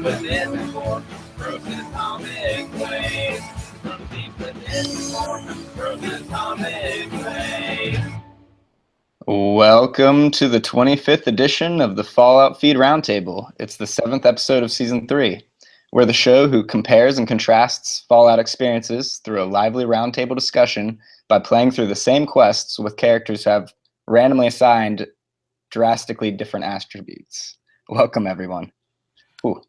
within the core, broken atomic waves. From deep within the core, broken atomic waves. Welcome to the 25th edition of the Fallout Feed Roundtable. It's the 7th episode of Season 3. We're the show who compares and contrasts Fallout experiences through a lively roundtable discussion by playing through the same quests with characters who have randomly assigned drastically different attributes. Welcome, everyone. Ooh.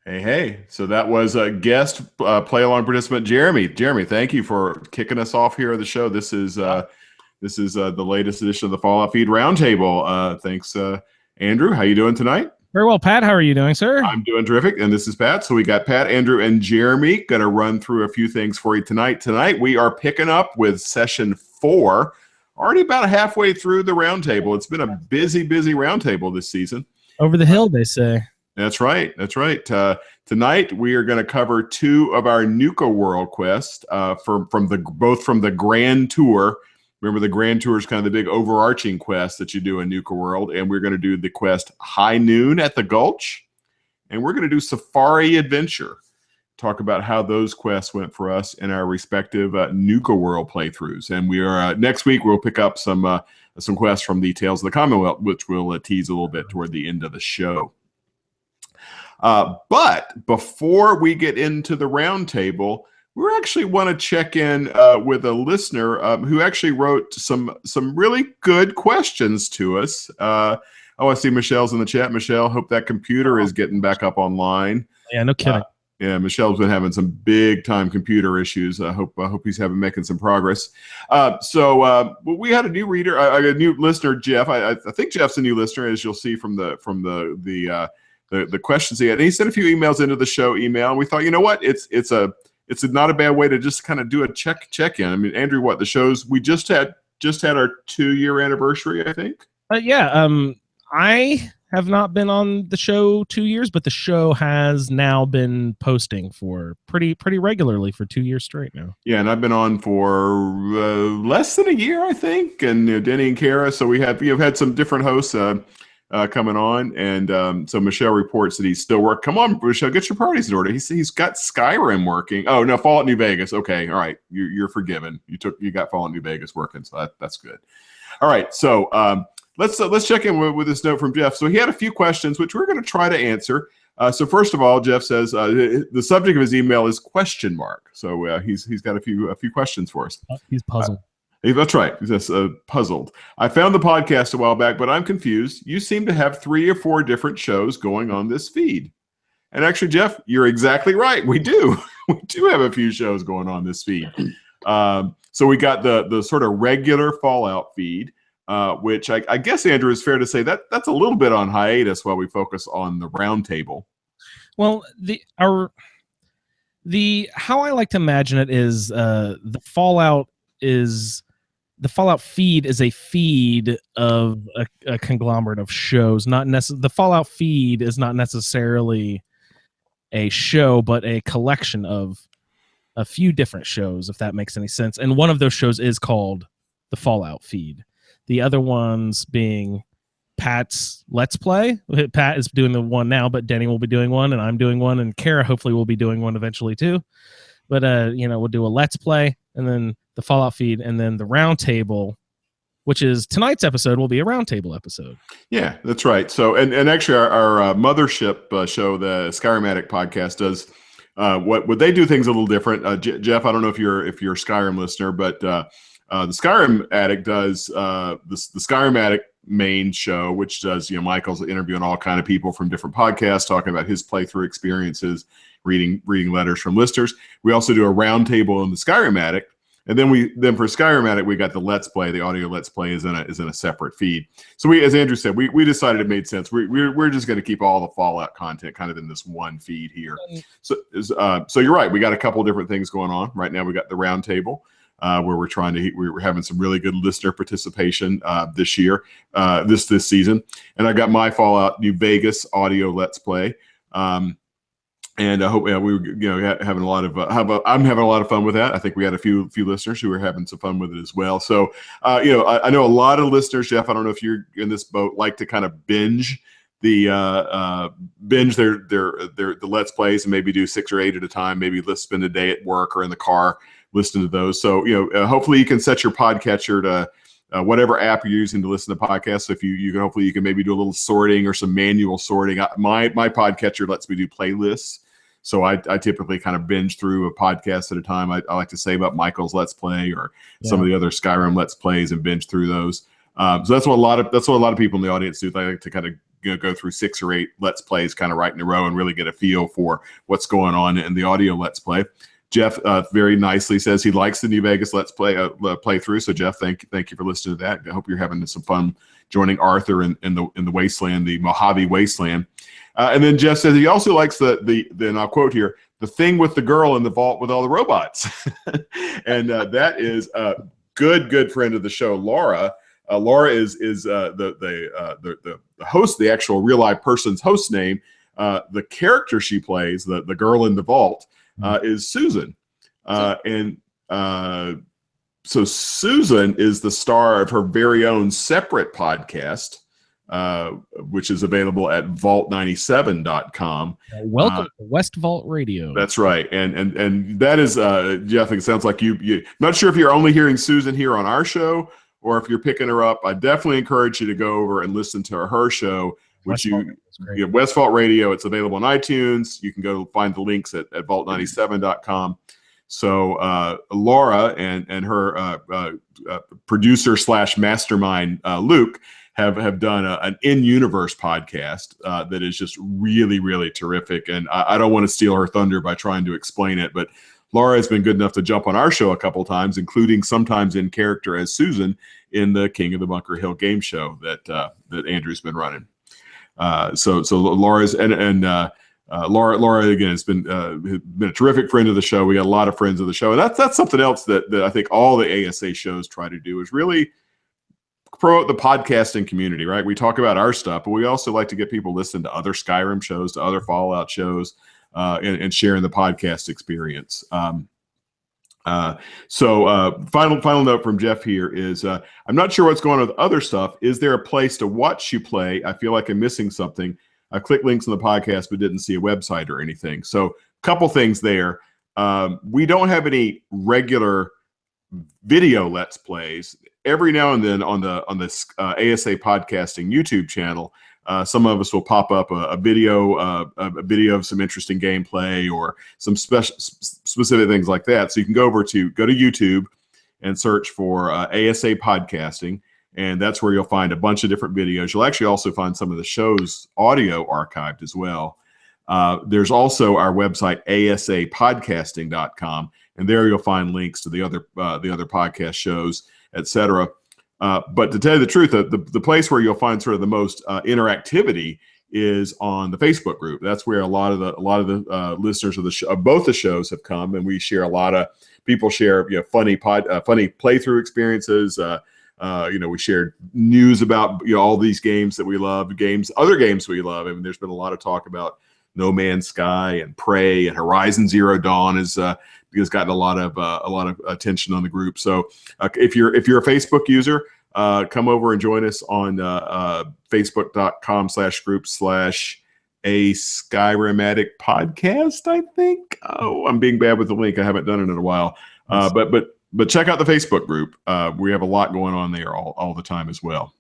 Hey. So that was a guest play-along participant, Jeremy. Jeremy, thank you for kicking us off here on the show. This is the latest edition of the Fallout Feed Roundtable. Thanks, Andrew. How you doing tonight? Very well, Pat. How are you doing, sir? I'm doing terrific, and this is Pat. So we got Pat, Andrew, and Jeremy going to run through a few things for you tonight. Tonight we are picking up with Session 4, already about halfway through the Roundtable. It's been a busy Roundtable this season. Over the hill, they say. That's right. Tonight we are going to cover 2 of our Nuka World quests from the Grand Tour. Remember, the Grand Tour is kind of the big overarching quest that you do in Nuka World, and we're going to do the quest High Noon at the Gulch, and we're going to do Safari Adventure. Talk about how those quests went for us in our respective Nuka World playthroughs. And we are next week we'll pick up some quests from the Tales of the Commonwealth, which we'll tease a little bit toward the end of the show. But before we get into the roundtable, we actually want to check in with a listener who actually wrote some really good questions to us. I see Michelle's in the chat. Michelle, hope that computer is getting back up online. Yeah, no kidding. Michelle's been having some big time computer issues. I hope he's making some progress. So we had a new reader, a new listener, Jeff. I think Jeff's a new listener, as you'll see from the questions he had. And he sent a few emails into the show email, and we thought, you know what, it's not a bad way to just kind of do a check in. I mean, Andrew, the shows we just had our 2-year anniversary, I think. I have not been on the show 2 years, but the show has now been posting for pretty regularly for 2 years straight now. Yeah, and I've been on for less than a year, I think. And Denny and Kara, so we have had some different hosts coming on, and so Michelle reports that he's still working. Come on, Michelle, get your parties in order. He's got Skyrim working. Oh no, Fallout New Vegas. Okay, all right, you're forgiven. You got Fallout New Vegas working, so that's good. All right, so let's check in with this note from Jeff. So he had a few questions which we're going to try to answer. So first of all, Jeff says the subject of his email is question mark. So he's got a few questions for us. He's puzzled. That's right. He's just puzzled. I found the podcast a while back, but I'm confused. You seem to have 3 or 4 different shows going on this feed. And actually, Jeff, you're exactly right. We do. We do have a few shows going on this feed. So we got the sort of regular Fallout feed, which I guess, Andrew, is fair to say that's a little bit on hiatus while we focus on the roundtable. Well, how I like to imagine it is the Fallout feed is a feed of a conglomerate of shows. The Fallout feed is not necessarily a show, but a collection of a few different shows, if that makes any sense. And one of those shows is called the Fallout feed. The other ones being Pat's Let's Play. Pat is doing the one now, but Denny will be doing one, and I'm doing one, and Kara hopefully will be doing one eventually too. But we'll do a Let's Play, and then the Fallout feed, and then the Roundtable, which is tonight's episode, will be a Roundtable episode. Yeah, that's right. So, and actually, our mothership show, the Skyrim Addict podcast, does what they do things a little different. Jeff, I don't know if you're a Skyrim listener, but the Skyrim Addict does the Skyrim Addict main show, which does Michael's interviewing all kind of people from different podcasts, talking about his playthrough experiences, reading letters from listeners. We also do a roundtable in the Skyrim Addict. And then for Skyrim Addict, we got the Let's Play. The audio Let's Play is in a separate feed. So as Andrew said, we decided it made sense. We're just going to keep all the Fallout content kind of in this one feed here. So you're right. We got a couple different things going on right now. We got the Roundtable, where we're having some really good listener participation this year, this season. And I got my Fallout New Vegas audio Let's Play. And I hope having a lot of I'm having a lot of fun with that. I think we had a few listeners who were having some fun with it as well. So I know a lot of listeners, Jeff, I don't know if you're in this boat, like to kind of binge binge the Let's Plays and maybe do 6 or 8 at a time. Maybe let's spend a day at work or in the car listening to those. So hopefully you can set your podcatcher to whatever app you're using to listen to podcasts. So if you can, hopefully you can maybe do a little sorting or some manual sorting. My podcatcher lets me do playlists. So I typically kind of binge through a podcast at a time. I like to save up Michael's Let's Play or some of the other Skyrim Let's Plays and binge through those. So that's what a lot of people in the audience do. They like to kind of go through 6 or 8 Let's Plays kind of right in a row and really get a feel for what's going on in the audio Let's Play. Jeff very nicely says he likes the New Vegas Let's Play playthrough. So Jeff, thank you for listening to that. I hope you're having some fun joining Arthur in the wasteland, the Mojave wasteland. And then Jeff says he also likes and I'll quote here, the thing with the girl in the vault with all the robots. And that is a good friend of the show, Laura. Laura is the host, the actual real life person's host name. The character she plays, the girl in the vault, is Susan. So Susan is the star of her very own separate podcast, which is available at vault97.com. Welcome to West Vault Radio. That's right. And that is, Jeff, it sounds like you not sure if you're only hearing Susan here on our show or if you're picking her up. I definitely encourage you to go over and listen to her show, which West Vault Radio. It's available on iTunes. You can go find the links at vault97.com. So Laura and her producer / mastermind Luke have done an in-universe podcast that is just really, really terrific. And I don't want to steal her thunder by trying to explain it, but Laura has been good enough to jump on our show a couple times, including sometimes in character as Susan in the King of the Bunker Hill game show that Andrew's been running. So Laura's Laura again has been a terrific friend of the show. We got a lot of friends of the show, and that's something else that I think all the ASA shows try to do is really promote the podcasting community. Right? We talk about our stuff, but we also like to get people listening to other Skyrim shows, to other Fallout shows, and sharing the podcast experience. So final note from Jeff here is I'm not sure what's going on with other stuff. Is there a place to watch you play? I feel like I'm missing something. I clicked links in the podcast but didn't see a website or anything. So a couple things there. We don't have any regular video Let's Plays. Every now and then on the ASA podcasting YouTube channel, some of us will pop up a video of some interesting gameplay or some specific things like that. So you can go to YouTube and search for ASA podcasting, and that's where you'll find a bunch of different videos. You'll actually also find some of the show's audio archived as well. There's also our website, asapodcasting.com, and there you'll find links to the other podcast shows, etc. But to tell you the truth, the place where you'll find sort of the most interactivity is on the Facebook group. That's where a lot of the listeners of the show, of both the shows, have come, and we share a lot of people share funny playthrough experiences. We shared news about all these games that we love, other games we love. I mean, there's been a lot of talk about No Man's Sky and Prey and Horizon Zero Dawn has gotten a lot of attention on the group. So if you're a Facebook user, come over and join us on facebook.com/group/a Skyrimatic podcast. I think. Oh, I'm being bad with the link. I haven't done it in a while. But check out the Facebook group. We have a lot going on there all the time as well.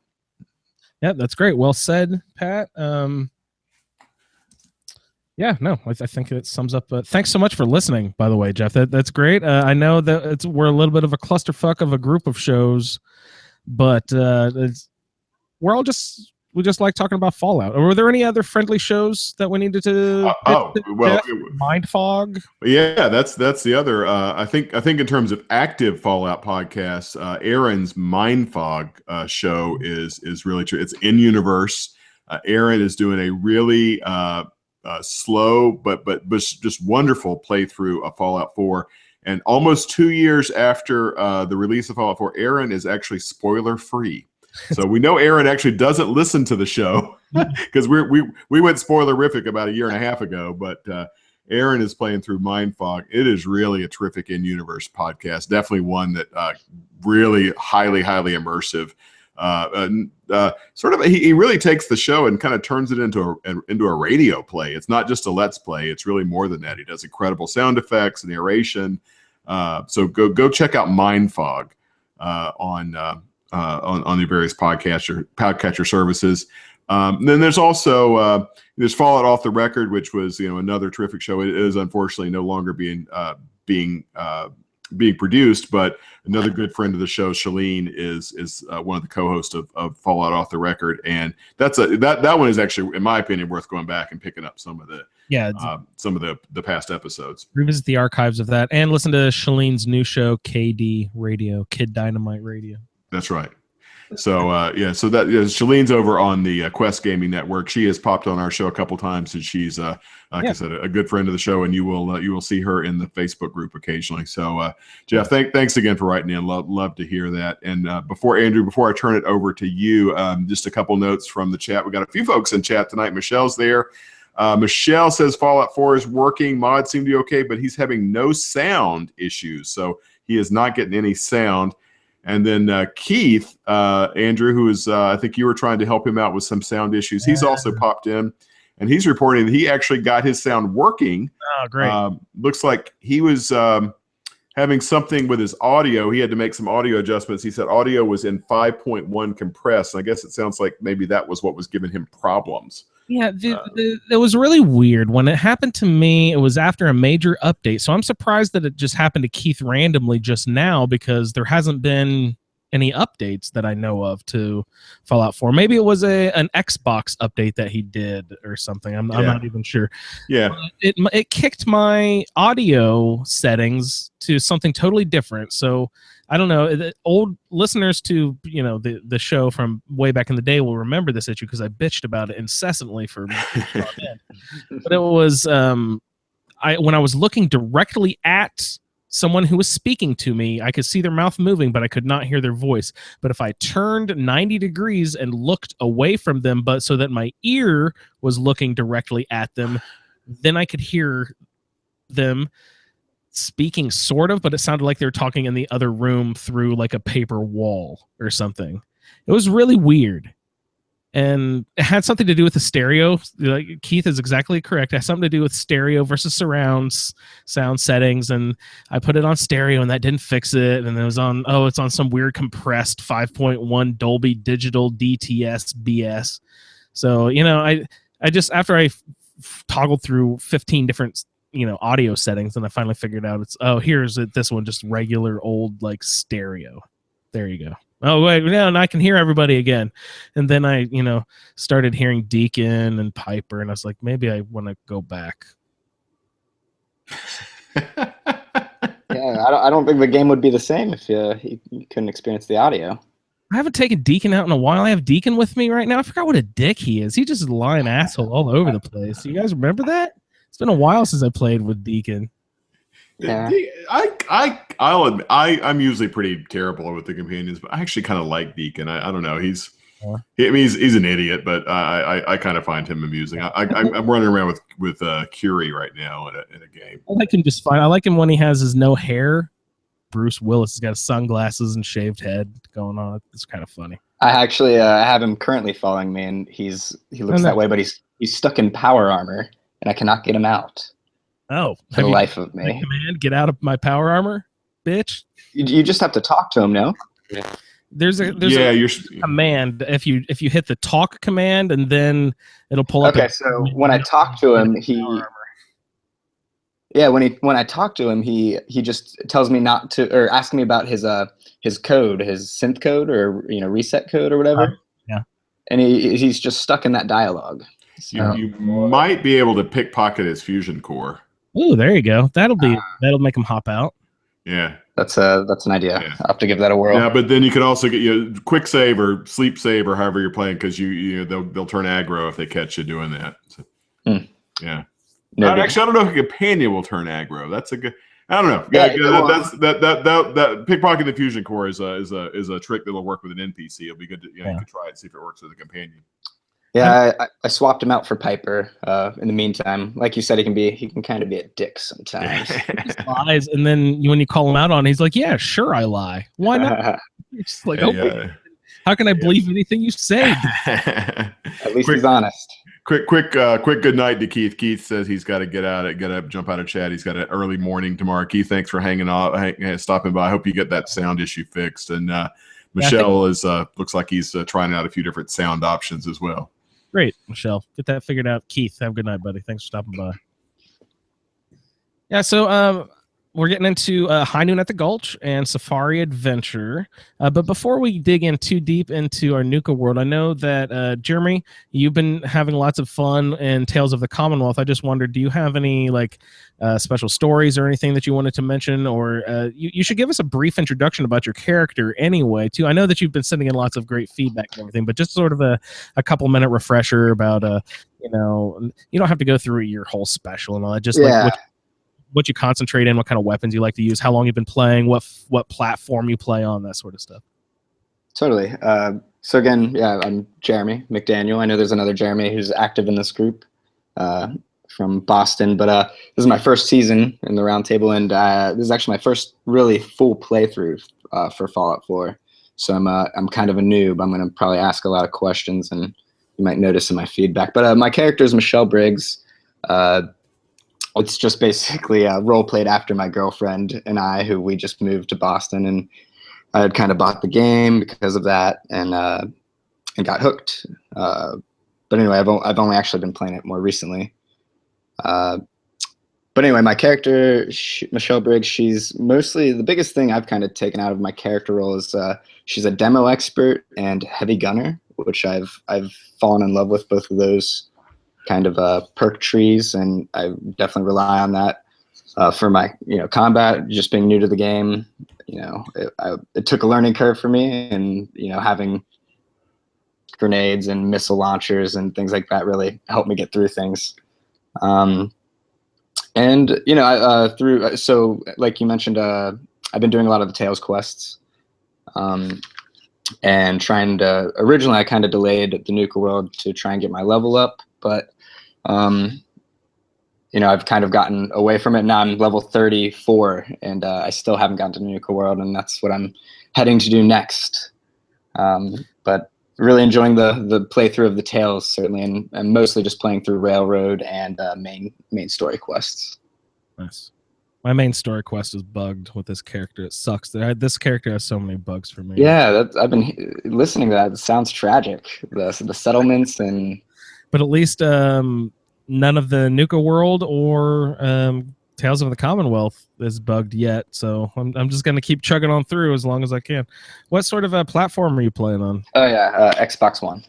Yeah, that's great. Well said, Pat. I think it sums up. Thanks so much for listening, by the way, Jeff. That's great. I know that we're a little bit of a clusterfuck of a group of shows, but we just like talking about Fallout. Or were there any other friendly shows that we needed to? Mind Fog. Yeah, that's the other. I think in terms of active Fallout podcasts, Aaron's Mind Fog show is really true. It's in universe. Aaron is doing a really slow but just wonderful playthrough of Fallout 4. And almost 2 years after the release of Fallout 4, Aaron is actually spoiler free. So we know Aaron actually doesn't listen to the show because we went spoilerific about a year and a half ago. But Aaron is playing through Mind Fog. It is really a terrific in-universe podcast. Definitely one that really highly immersive. Sort of, he really takes the show and kind of turns it into a radio play. It's not just a let's play; it's really more than that. He does incredible sound effects, narration. So go check out Mind Fog on the various podcatcher services. Then there's also there's Fallout Off the Record, which was another terrific show. It is unfortunately no longer being produced, but another good friend of the show, Shalene, is one of the co-hosts of Fallout Off the Record, and that one is actually, in my opinion, worth going back and picking up some of the past episodes. Revisit the archives of that and listen to Shalene's new show, KD Radio, Kid Dynamite Radio. That's right. So Shalene's over on the Quest Gaming Network. She has popped on our show a couple times, and she's like I said, a good friend of the show, and you will see her in the Facebook group occasionally. So Jeff, thanks again for writing in. Love to hear that. And before I turn it over to you, just a couple notes from the chat. We got a few folks in chat tonight. Michelle's there. Michelle says Fallout 4 is working. Mods seem to be okay, but he's having no sound issues, so he is not getting any sound. And then Keith, Andrew, who is, I think you were trying to help him out with some sound issues. He's also popped in, and he's reporting that he actually got his sound working. Oh, great. Looks like he was having something with his audio. He had to make some audio adjustments. He said audio was in 5.1 compressed. I guess it sounds like maybe that was what was giving him problems. Yeah, it was really weird. When it happened to me, it was after a major update. So I'm surprised that it just happened to Keith randomly just now, because there hasn't been any updates that I know of to Fallout 4. Maybe it was an Xbox update that he did or something. I'm not even sure. Yeah. It kicked my audio settings to something totally different. So I don't know. The old listeners to the show from way back in the day will remember this issue because I bitched about it incessantly for. But it was when I was looking directly at someone who was speaking to me, I could see their mouth moving, but I could not hear their voice. But if I turned 90 degrees and looked away from them, but so that my ear was looking directly at them, then I could hear them speaking, sort of, but it sounded like they were talking in the other room through like a paper wall or something. It was really weird. And it had something to do with the stereo. Like Keith is exactly correct. It had something to do with stereo versus surround sound settings. And I put it on stereo and that didn't fix it. And it was on, it's on some weird compressed 5.1 Dolby Digital DTS BS. So, I just, after I toggled through 15 different audio settings, and I finally figured out here's it, this one, just regular old like stereo. There you go. Oh wait, now I can hear everybody again. And then I started hearing Deacon and Piper, and I was like, maybe I want to go back. Yeah, I don't think the game would be the same if you couldn't experience the audio. I haven't taken Deacon out in a while. I have Deacon with me right now. I forgot what a dick he is. He just is a lying asshole all over the place. You guys remember that? It's been a while since I played with Deacon. Yeah. I'm usually pretty terrible with the companions, but I actually kind of like Deacon. I don't know. He's an idiot, but I kind of find him amusing. I'm running around with Curie right now in a game. I like him just fine. I like him when he has his no hair. Bruce Willis has got sunglasses and shaved head going on. It's kind of funny. I actually have him currently following me, and he looks that way, but he's stuck in power armor, and I cannot get him out. Oh, for the life of me. Command, get out of my power armor, bitch. You just have to talk to him, no? There's a command. If you hit the talk command, and then it'll pull up. Okay, so when I talk to him, when I talk to him, he just tells me not to, or asks me about his code, his synth code, or reset code or whatever. Yeah. And he's just stuck in that dialogue. So. You might be able to pickpocket his fusion core. Oh, there you go. That'll make him hop out. Yeah, that's an idea. Yeah. I'll have to give that a whirl. Yeah, but then you could also get quick save or sleep save or however you're playing, because they'll turn aggro if they catch you doing that. So, yeah. Actually, I don't know if a companion will turn aggro. That's a good. I don't know. Yeah, that pickpocket the fusion core is a trick that'll work with an NPC. It'll be good to you can try it, see if it works with a companion. Yeah, I swapped him out for Piper. In the meantime, like you said, he can kind of be a dick sometimes. He lies, and then when you call him out on it, he's like, "Yeah, sure, I lie. Why not?" It's like, How can I believe anything you say? At least he's honest. Quick good night to Keith. Keith says he's got to get up, jump out of chat. He's got an early morning tomorrow. Keith, thanks for stopping by. I hope you get that sound issue fixed. And Michelle looks like he's trying out a few different sound options as well. Great, Michelle. Get that figured out. Keith, have a good night, buddy. Thanks for stopping by. Yeah, so we're getting into High Noon at the Gulch and Safari Adventure. But before we dig in too deep into our Nuka world, I know that, Jeremy, you've been having lots of fun in Tales of the Commonwealth. I just wondered, do you have any special stories or anything that you wanted to mention? Or you should give us a brief introduction about your character anyway, too. I know that you've been sending in lots of great feedback and everything, but just sort of a couple-minute refresher about, you don't have to go through your whole special and all that. Just what you concentrate in, what kind of weapons you like to use, how long you've been playing, what platform you play on, that sort of stuff. Totally. So again, I'm Jeremy McDaniel. I know there's another Jeremy who's active in this group from Boston, but this is my first season in the Roundtable, and this is actually my first really full playthrough for Fallout 4. So I'm kind of a noob. I'm going to probably ask a lot of questions, and you might notice in my feedback. But my character is Michelle Briggs. It's just basically role played after my girlfriend and I, who we just moved to Boston, and I had kind of bought the game because of that, and got hooked. But anyway, I've only actually been playing it more recently. But anyway, my character, Michelle Briggs, she's mostly, the biggest thing I've kind of taken out of my character role is she's a demo expert and heavy gunner, which I've fallen in love with both of those kind of perk trees, and I definitely rely on that for my combat. Just being new to the game, it took a learning curve for me, and having grenades and missile launchers and things like that really helped me get through things. So like you mentioned, I've been doing a lot of the Tales quests, and originally I kind of delayed the Nuka world to try and get my level up, but I've kind of gotten away from it. Now I'm level 34, and I still haven't gotten to Nuka world, and that's what I'm heading to do next. But really enjoying the playthrough of the Tales, certainly, and mostly just playing through Railroad and main story quests. Nice. My main story quest is bugged with this character. It sucks. This character has so many bugs for me. Yeah, I've been listening to that. It sounds tragic. The settlements and. But at least none of the Nuka world or Tales of the Commonwealth is bugged yet. So I'm just going to keep chugging on through as long as I can. What sort of a platform are you playing on? Oh, yeah, Xbox One.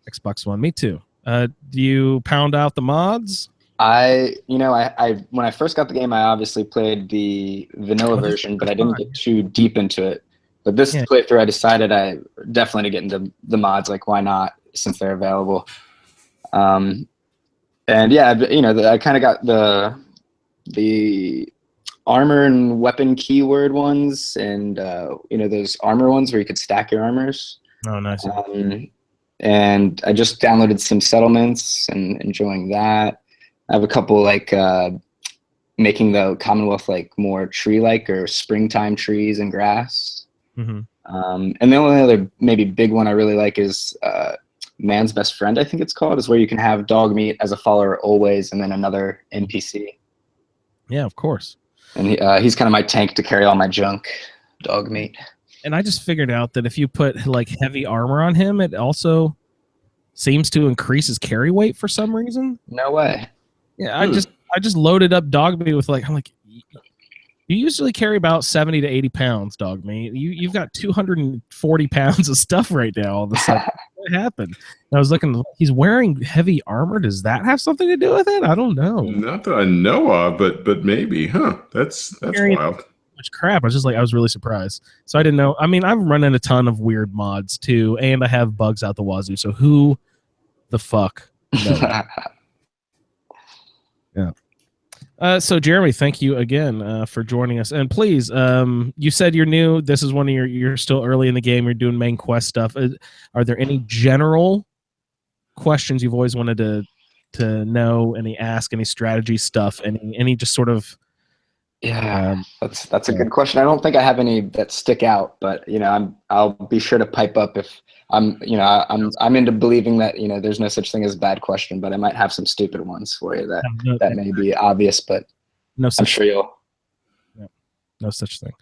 Xbox One, me too. Do you pound out the mods? I when I first got the game, I obviously played the vanilla version, but I didn't get too deep into it. But this playthrough, I decided I definitely to get into the mods. Like, why not, since they're available? And yeah, I kind of got the armor and weapon keyword ones, and those armor ones where you could stack your armors. Oh, nice. And I just downloaded some settlements and enjoying that. I have a couple making the Commonwealth more tree-like or springtime trees and grass. Mm-hmm. And the only other maybe big one I really like is Man's Best Friend, I think it's called, is where you can have dog meat as a follower always, and then another NPC. Yeah, of course. And he's kind of my tank to carry all my junk, dog meat. And I just figured out that if you put heavy armor on him, it also seems to increase his carry weight for some reason. No way. Yeah, I just loaded up dog meat with I'm like, you usually carry about 70 to 80 pounds, dog meat. You've got 240 pounds of stuff right now all of a sudden. What happened? And I was looking, he's wearing heavy armor. Does that have something to do with it? I don't know. Not that I know of, but maybe, huh? That's wild. Much crap. I was really surprised. So I didn't know. I mean, I've run into a ton of weird mods too, and I have bugs out the wazoo. So who the fuck knows? Yeah. So Jeremy, thank you again for joining us. And please, you said you're new. This is one of you're still early in the game. You're doing main quest stuff. Are there any general questions you've always wanted to know? Any strategy stuff? Any just sort of Yeah, that's a good question. I don't think I have any that stick out, but I'll be sure to pipe up if I'm into believing that there's no such thing as a bad question, but I might have some stupid ones for you that may be obvious, but no I'm sure you'll. No such thing.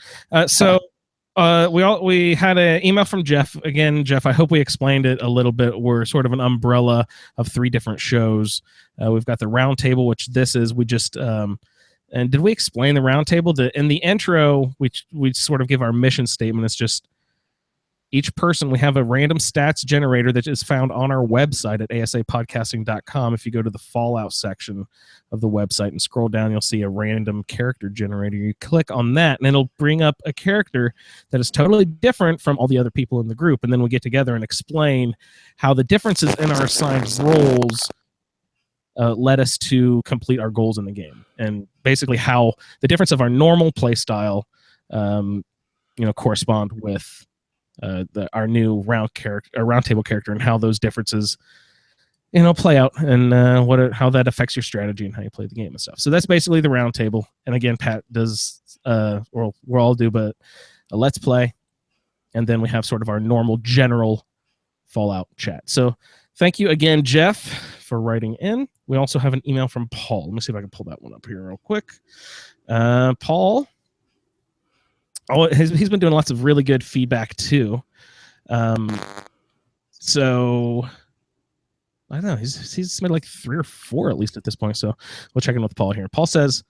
We had an email from Jeff. Again, Jeff, I hope we explained it a little bit. We're sort of an umbrella of 3 different shows. We've got the Roundtable, which this is. We just and did we explain the Roundtable? In the intro, we sort of give our mission statement. It's just each person, we have a random stats generator that is found on our website at asapodcasting.com. If you go to the Fallout section of the website and scroll down, you'll see a random character generator. You click on that, and it'll bring up a character that is totally different from all the other people in the group. And then we get together and explain how the differences in our assigned roles led us to complete our goals in the game, and basically how the difference of our normal play style correspond with our new roundtable character, and how those differences play out, and how that affects your strategy and how you play the game and stuff. So that's basically the Roundtable. And again, Pat does or we'll all do but a let's play, and then we have sort of our normal general Fallout chat. So thank you again, Jeff, for writing in. We also have an email from Paul. Let me see if I can pull that one up here real quick. Paul, he's been doing lots of really good feedback too. So I don't know. He's submitted like 3 or 4 at least at this point. So we'll check in with Paul here. Paul says,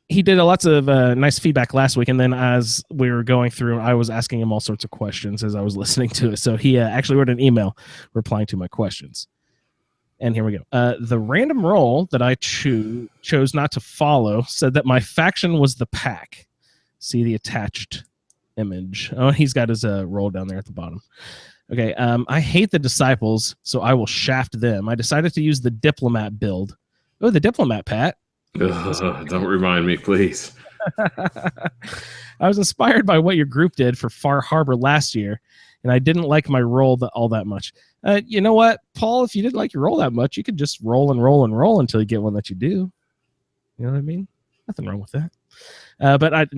he did lots of nice feedback last week, and then as we were going through, I was asking him all sorts of questions as I was listening to it. So he actually wrote an email replying to my questions. And here we go. The random role that I chose not to follow said that my faction was the Pack. See the attached image. Oh, he's got his role down there at the bottom. Okay. I hate the Disciples, so I will shaft them. I decided to use the Diplomat build. Oh, the Diplomat, Pat. Don't remind me, please. I was inspired by what your group did for Far Harbor last year, and I didn't like my role all that much. You know what, Paul? If you didn't like your role that much, you could just roll and roll and roll until you get one that you do. You know what I mean? Nothing wrong with that. But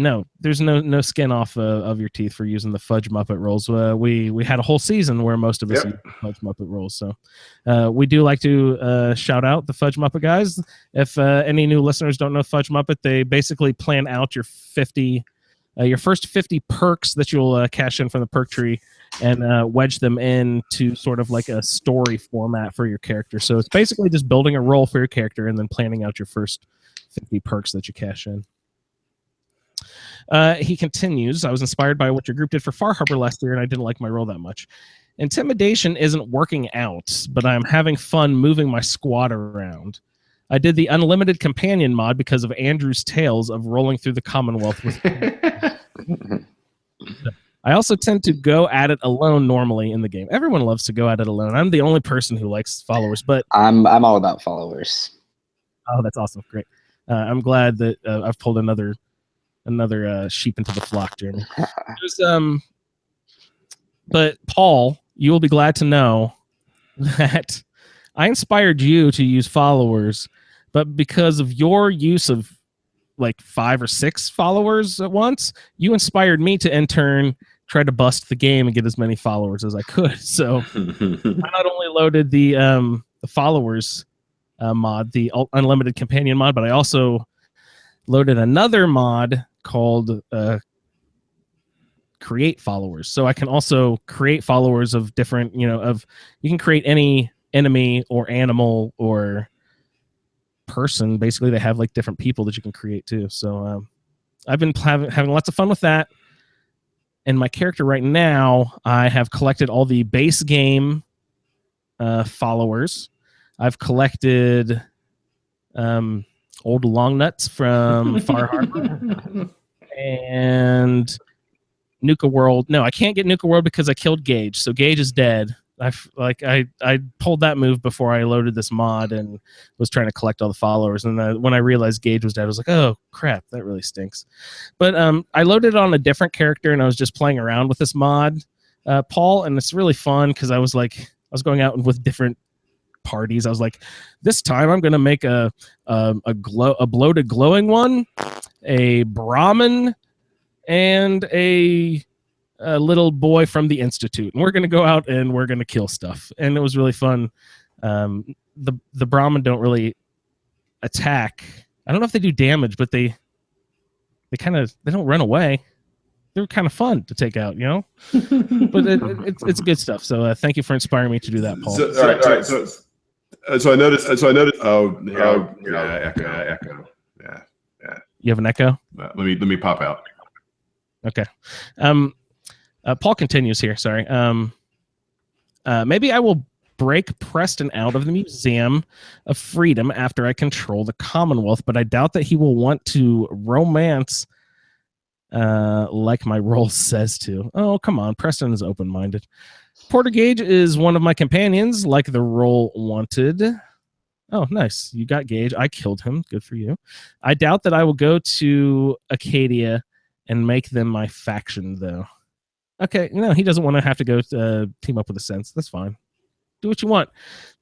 there's no skin off of your teeth for using the Fudge Muppet rolls. We had a whole season where most of us used Fudge Muppet rolls. So we do like to shout out the Fudge Muppet guys. If any new listeners don't know Fudge Muppet, they basically plan out your first 50 perks that you'll cash in from the perk tree, and wedge them into sort of like a story format for your character. So it's basically just building a role for your character and then planning out your first 50 perks that you cash in. He continues, I was inspired by what your group did for Far Harbor last year, and I didn't like my role that much. Intimidation isn't working out, but I'm having fun moving my squad around. I did the Unlimited Companion mod because of Andrew's tales of rolling through the Commonwealth with I also tend to go at it alone normally in the game. Everyone loves to go at it alone. I'm the only person who likes followers, but I'm all about followers. Oh, that's awesome. Great. I'm glad that I've pulled another sheep into the flock, Jeremy. But Paul, you will be glad to know that I inspired you to use followers, but because of your use of like 5 or 6 followers at once, you inspired me to in turn try to bust the game and get as many followers as I could. So I not only loaded the followers mod, the Unlimited Companion mod, but I also loaded another mod called Create Followers. So I can also create followers of different, you can create any enemy or animal or person. Basically, they have like different people that you can create too. So I've been having lots of fun with that. And my character right now, I have collected all the base game followers. I've collected old long nuts from Far Harbor and Nuka World. No, I can't get Nuka World because I killed Gage. So Gage is dead. I pulled that move before I loaded this mod and was trying to collect all the followers. And when I realized Gage was dead, I was like, oh crap, that really stinks. But I loaded it on a different character and I was just playing around with this mod, Paul, and it's really fun because I was going out with different parties. I was like, this time I'm going to make a bloated glowing one, a Brahmin, and a little boy from the Institute. And we're going to go out and we're going to kill stuff. And it was really fun. The Brahmin don't really attack. I don't know if they do damage, but they don't run away. They're kind of fun to take out, you know. But it's good stuff. So thank you for inspiring me to do that, Paul. All right. So I noticed. Oh, echo. Yeah. You have an echo? Let me pop out. Okay. Paul continues here. Sorry. Maybe I will break Preston out of the Museum of Freedom after I control the Commonwealth, but I doubt that he will want to romance like my role says to. Oh, come on. Preston is open-minded. Porter Gage is one of my companions, like the role wanted. Oh, nice. You got Gage. I killed him. Good for you. I doubt that I will go to Acadia and make them my faction, though. Okay, no, he doesn't want to have to go team up with the Sense. That's fine. Do what you want.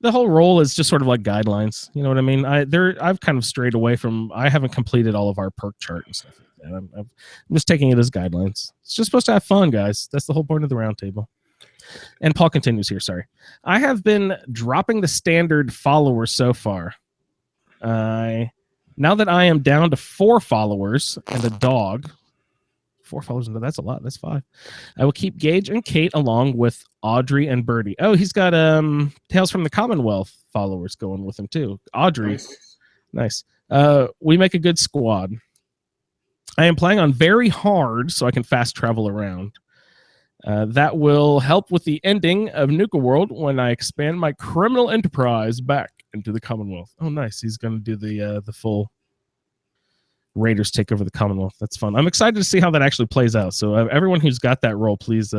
The whole role is just sort of like guidelines. You know what I mean? I've kind of strayed away from. I haven't completed all of our perk chart and stuff like that. I'm just taking it as guidelines. It's just supposed to have fun, guys. That's the whole point of the roundtable. And Paul continues here. Sorry, I have been dropping the standard followers so far. Now that I am down to 4 followers and a dog. 4 followers, that's a lot. That's 5. I will keep Gage and Kate along with Audrey and Birdie. Oh, he's got Tales from the Commonwealth followers going with him too. Audrey, nice. We make a good squad. I am playing on very hard so I can fast travel around. That will help with the ending of Nuka World when I expand my criminal enterprise back into the Commonwealth. Oh, nice. He's going to do the full Raiders take over the Commonwealth. That's fun. I'm excited to see how that actually plays out. So everyone who's got that role, please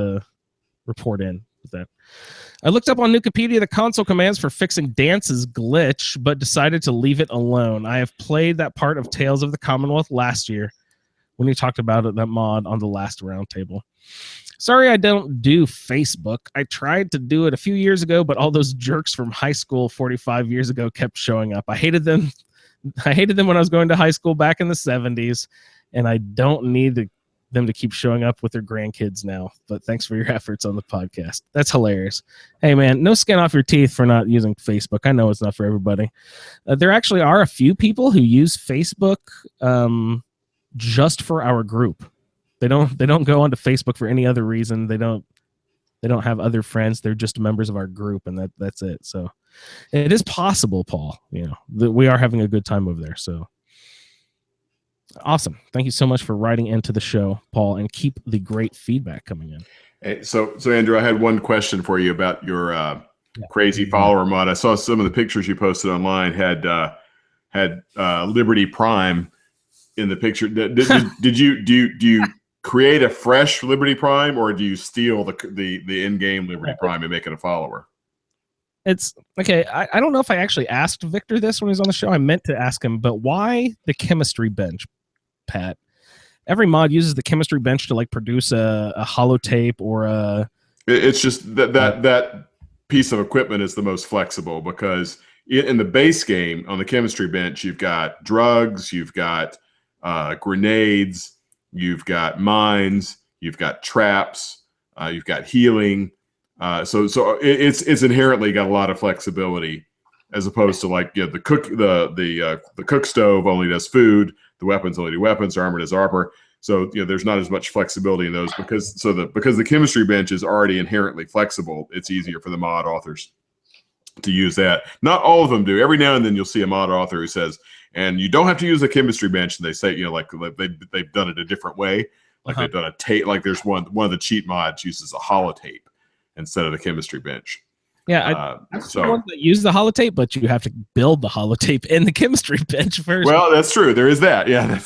report in with that. I looked up on Nukipedia the console commands for fixing Dance's glitch, but decided to leave it alone. I have played that part of Tales of the Commonwealth last year when we talked about it, that mod on the last roundtable. Sorry I don't do Facebook. I tried to do it a few years ago, but all those jerks from high school 45 years ago kept showing up. I hated them when I was going to high school back in the 70s, and I don't need them to keep showing up with their grandkids now. But thanks for your efforts on the podcast. That's hilarious. Hey, man, no skin off your teeth for not using Facebook. I know it's not for everybody. There actually are a few people who use Facebook just for our group. They don't go onto Facebook for any other reason. They don't have other friends. They're just members of our group, and that's it. So it is possible, Paul, that we are having a good time over there. So awesome. Thank you so much for writing into the show, Paul, and keep the great feedback coming in. Hey, so Andrew, I had one question for you about your crazy follower mod. I saw some of the pictures you posted online had Liberty Prime in the picture. Do you create a fresh Liberty Prime, or do you steal the in-game Liberty Prime and make it a follower? It's okay. I don't know if I actually asked Victor this when he was on the show. I meant to ask him, but why the chemistry bench, Pat? Every mod uses the chemistry bench to produce a holotape or a. It's just that piece of equipment is the most flexible, because in the base game on the chemistry bench, you've got drugs, you've got grenades, you've got mines, you've got traps, you've got healing. So it's inherently got a lot of flexibility, as opposed to the cook stove only does food, the weapons only do weapons, armor does armor. So there's not as much flexibility in those because the chemistry bench is already inherently flexible. It's easier for the mod authors to use that. Not all of them do. Every now and then you'll see a mod author who says, and you don't have to use a chemistry bench, and they say they've done it a different way, they've done a tape. Like there's one of the cheat mods uses a holotape instead of the chemistry bench. Yeah, the ones that use the holotape, but you have to build the holotape in the chemistry bench first. Well, that's true. There is that. Yeah,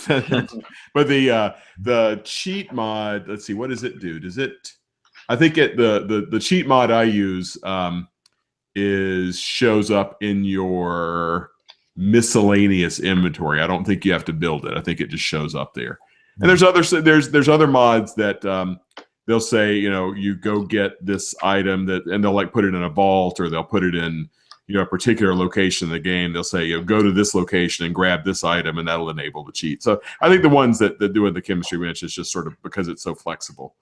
but the cheat mod. Let's see, what does it do? Does it? I think the cheat mod I use shows up in your miscellaneous inventory. I don't think you have to build it. I think it just shows up there. And there's other mods that they'll say, you go get this item and they'll put it in a vault, or they'll put it in, a particular location in the game, they'll say, go to this location and grab this item, and that'll enable the cheat. So I think the ones that do it in the chemistry bench is just sort of because it's so flexible.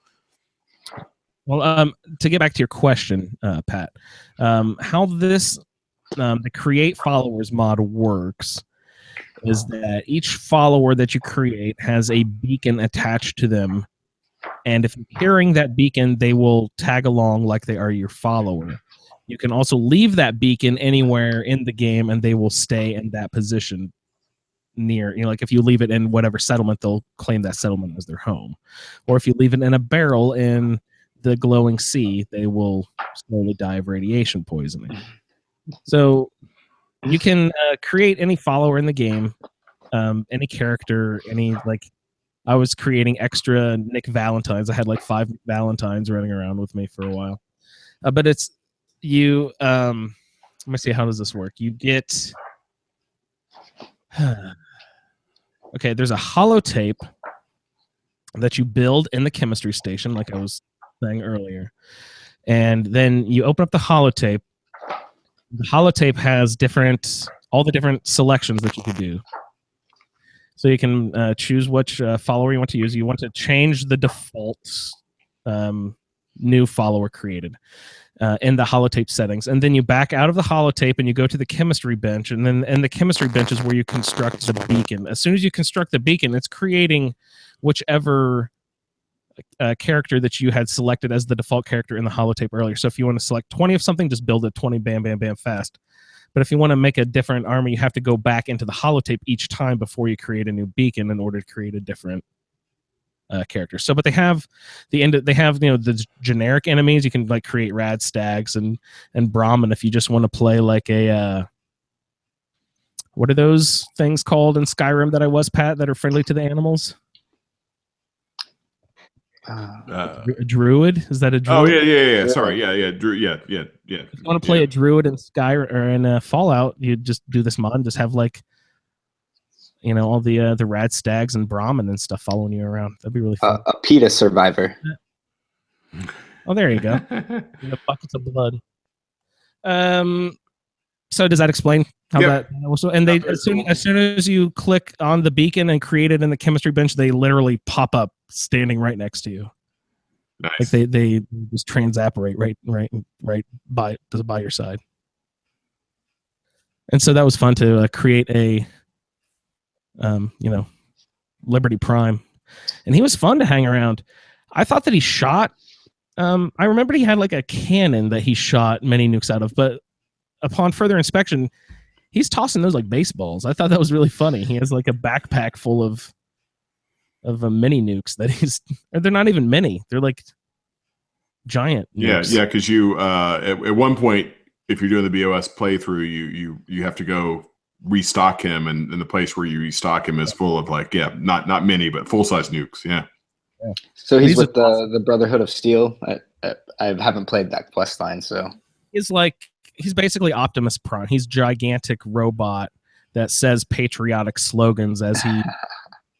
Well, to get back to your question, Pat, how this the create followers mod works is that each follower that you create has a beacon attached to them, and if you're carrying that beacon, they will tag along like they are your follower. You can also leave that beacon anywhere in the game, and they will stay in that position near, like if you leave it in whatever settlement, they'll claim that settlement as their home. Or if you leave it in a barrel in the glowing sea, they will slowly die of radiation poisoning. So you can create any follower in the game, any character, I was creating extra Nick Valentines. I had like 5 Valentines running around with me for a while. But it's you. Let me see. How does this work? You get. Okay, there's a holotape that you build in the chemistry station, like I was saying earlier, and then you open up the holotape. The holotape has all the different selections that you could do. So you can choose which follower you want to use. You want to change the default new follower created in the holotape settings. And then you back out of the holotape and you go to the chemistry bench. And then the chemistry bench is where you construct the beacon. As soon as you construct the beacon, it's creating whichever character that you had selected as the default character in the holotape earlier. So if you want to select 20 of something, just build it 20, bam, bam, bam, fast. But if you want to make a different army, you have to go back into the holotape each time before you create a new beacon in order to create a different character. So, but they have the generic enemies. You can like create rad stags and Brahmin if you just want to play like a what are those things called in Skyrim that I was, Pat, that are friendly to the animals? A druid? Is that a druid? Oh yeah. Sorry, yeah. If you want to play a druid in Skyrim or in Fallout, you just do this mod and just have like, all the rad stags and Brahmin and stuff following you around. That'd be really fun. A PETA survivor. Oh, there you go. The buckets of blood. So does that explain how that also? And they as soon as you click on the beacon and create it in the chemistry bench, they literally pop up standing right next to you. Nice. Like they just transapparate right by your side. And so that was fun to create a Liberty Prime, and he was fun to hang around. I thought that he shot. I remember he had like a cannon that he shot many nukes out of, but upon further inspection, he's tossing those like baseballs. I thought that was really funny. He has like a backpack full of mini nukes that they're not even mini. They're like giant nukes. Yeah, because you at one point, if you're doing the BOS playthrough, you have to go restock him, and the place where you restock him is full of like not mini but full size nukes. Yeah. So he's with the Brotherhood of Steel. I haven't played that quest line, so he's basically Optimus Prime. He's a gigantic robot that says patriotic slogans as he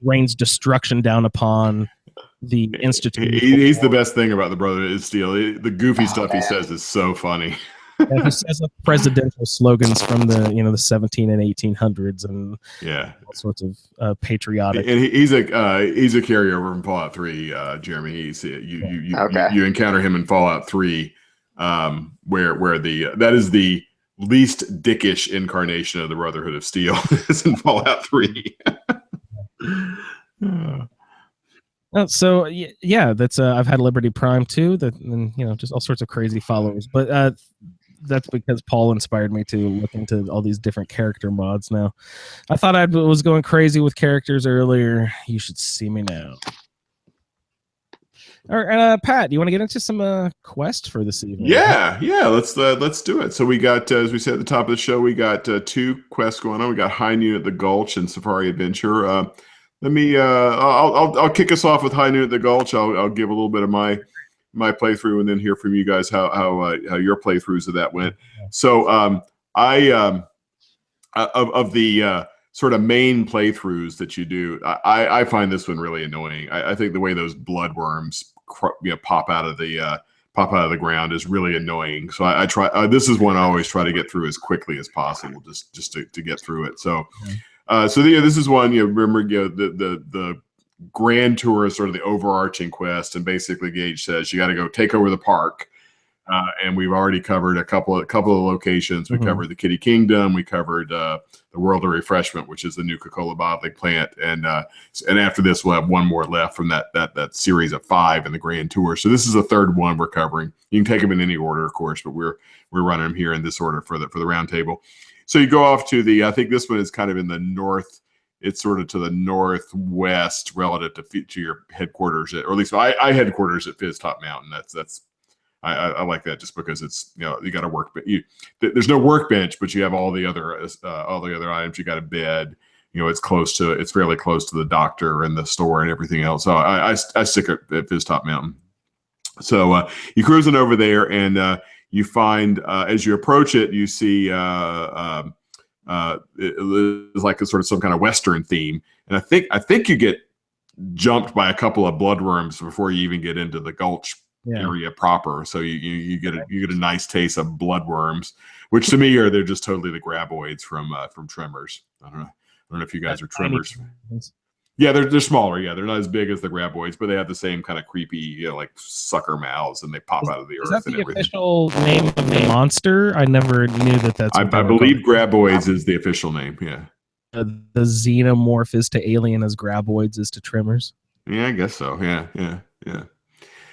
rains destruction down upon the Institute. He's the best thing about the Brotherhood of Steel. The goofy stuff he says is so funny. Yeah, he says presidential slogans from the 17 and 1800s and all sorts of patriotic. And he's a carryover from Fallout 3, Jeremy. You encounter him in Fallout 3, where that is the least dickish incarnation of the Brotherhood of Steel is in Fallout 3. So yeah, that's I've had Liberty Prime too. And just all sorts of crazy followers, but that's because Paul inspired me to look into all these different character mods now. I thought I was going crazy with characters earlier. You should see me now. All right, Pat, do you want to get into some quest for this evening? Yeah, let's do it. So we got, as we said at the top of the show, we got 2 quests going on. We got High Noon at the Gulch and Safari Adventure. Let me. I'll kick us off with High Noon at the Gulch. I'll give a little bit of my playthrough and then hear from you guys how your playthroughs of that went. So of the sort of main playthroughs that you do, I find this one really annoying. I think the way those bloodworms pop out of pop out of the ground is really annoying. So I try. This is one I always try to get through as quickly as possible, just to get through it. So, this is one. Remember, the grand tour is sort of the overarching quest, and basically Gage says you got to go take over the park. And we've already covered a couple of locations. We covered the Kitty Kingdom. We covered the World of Refreshment, which is the new Coca-Cola bottling plant. And after this, we'll have one more left from that series of 5 in the Grand Tour. So this is the third one we're covering. You can take them in any order, of course, but we're running them here in this order for the roundtable. So you go off to I think this one is kind of in the north. It's sort of to the northwest relative to your headquarters, or at least I headquarters at Fizz Top Mountain. I like that just because it's, you got to work, but there's no workbench, but you have all the other items. You got a bed, it's fairly close to the doctor and the store and everything else. So I stick at Fizz Top Mountain. So you're cruising over there, and you find as you approach it, you see it is like a sort of some kind of Western theme, and I think you get jumped by a couple of bloodworms before you even get into the gulch area proper. So you get a nice taste of bloodworms, which to me they're just totally the graboids from Tremors. I don't know if you guys are Tremors. Yeah, they're smaller. Yeah, they're not as big as the graboids, but they have the same kind of creepy, like sucker mouths, and they pop out of the earth. Is that the official name of the monster? I never knew that's. I believe graboids is the official name. Yeah. The xenomorph is to Alien as graboids is to Tremors. Yeah, I guess so.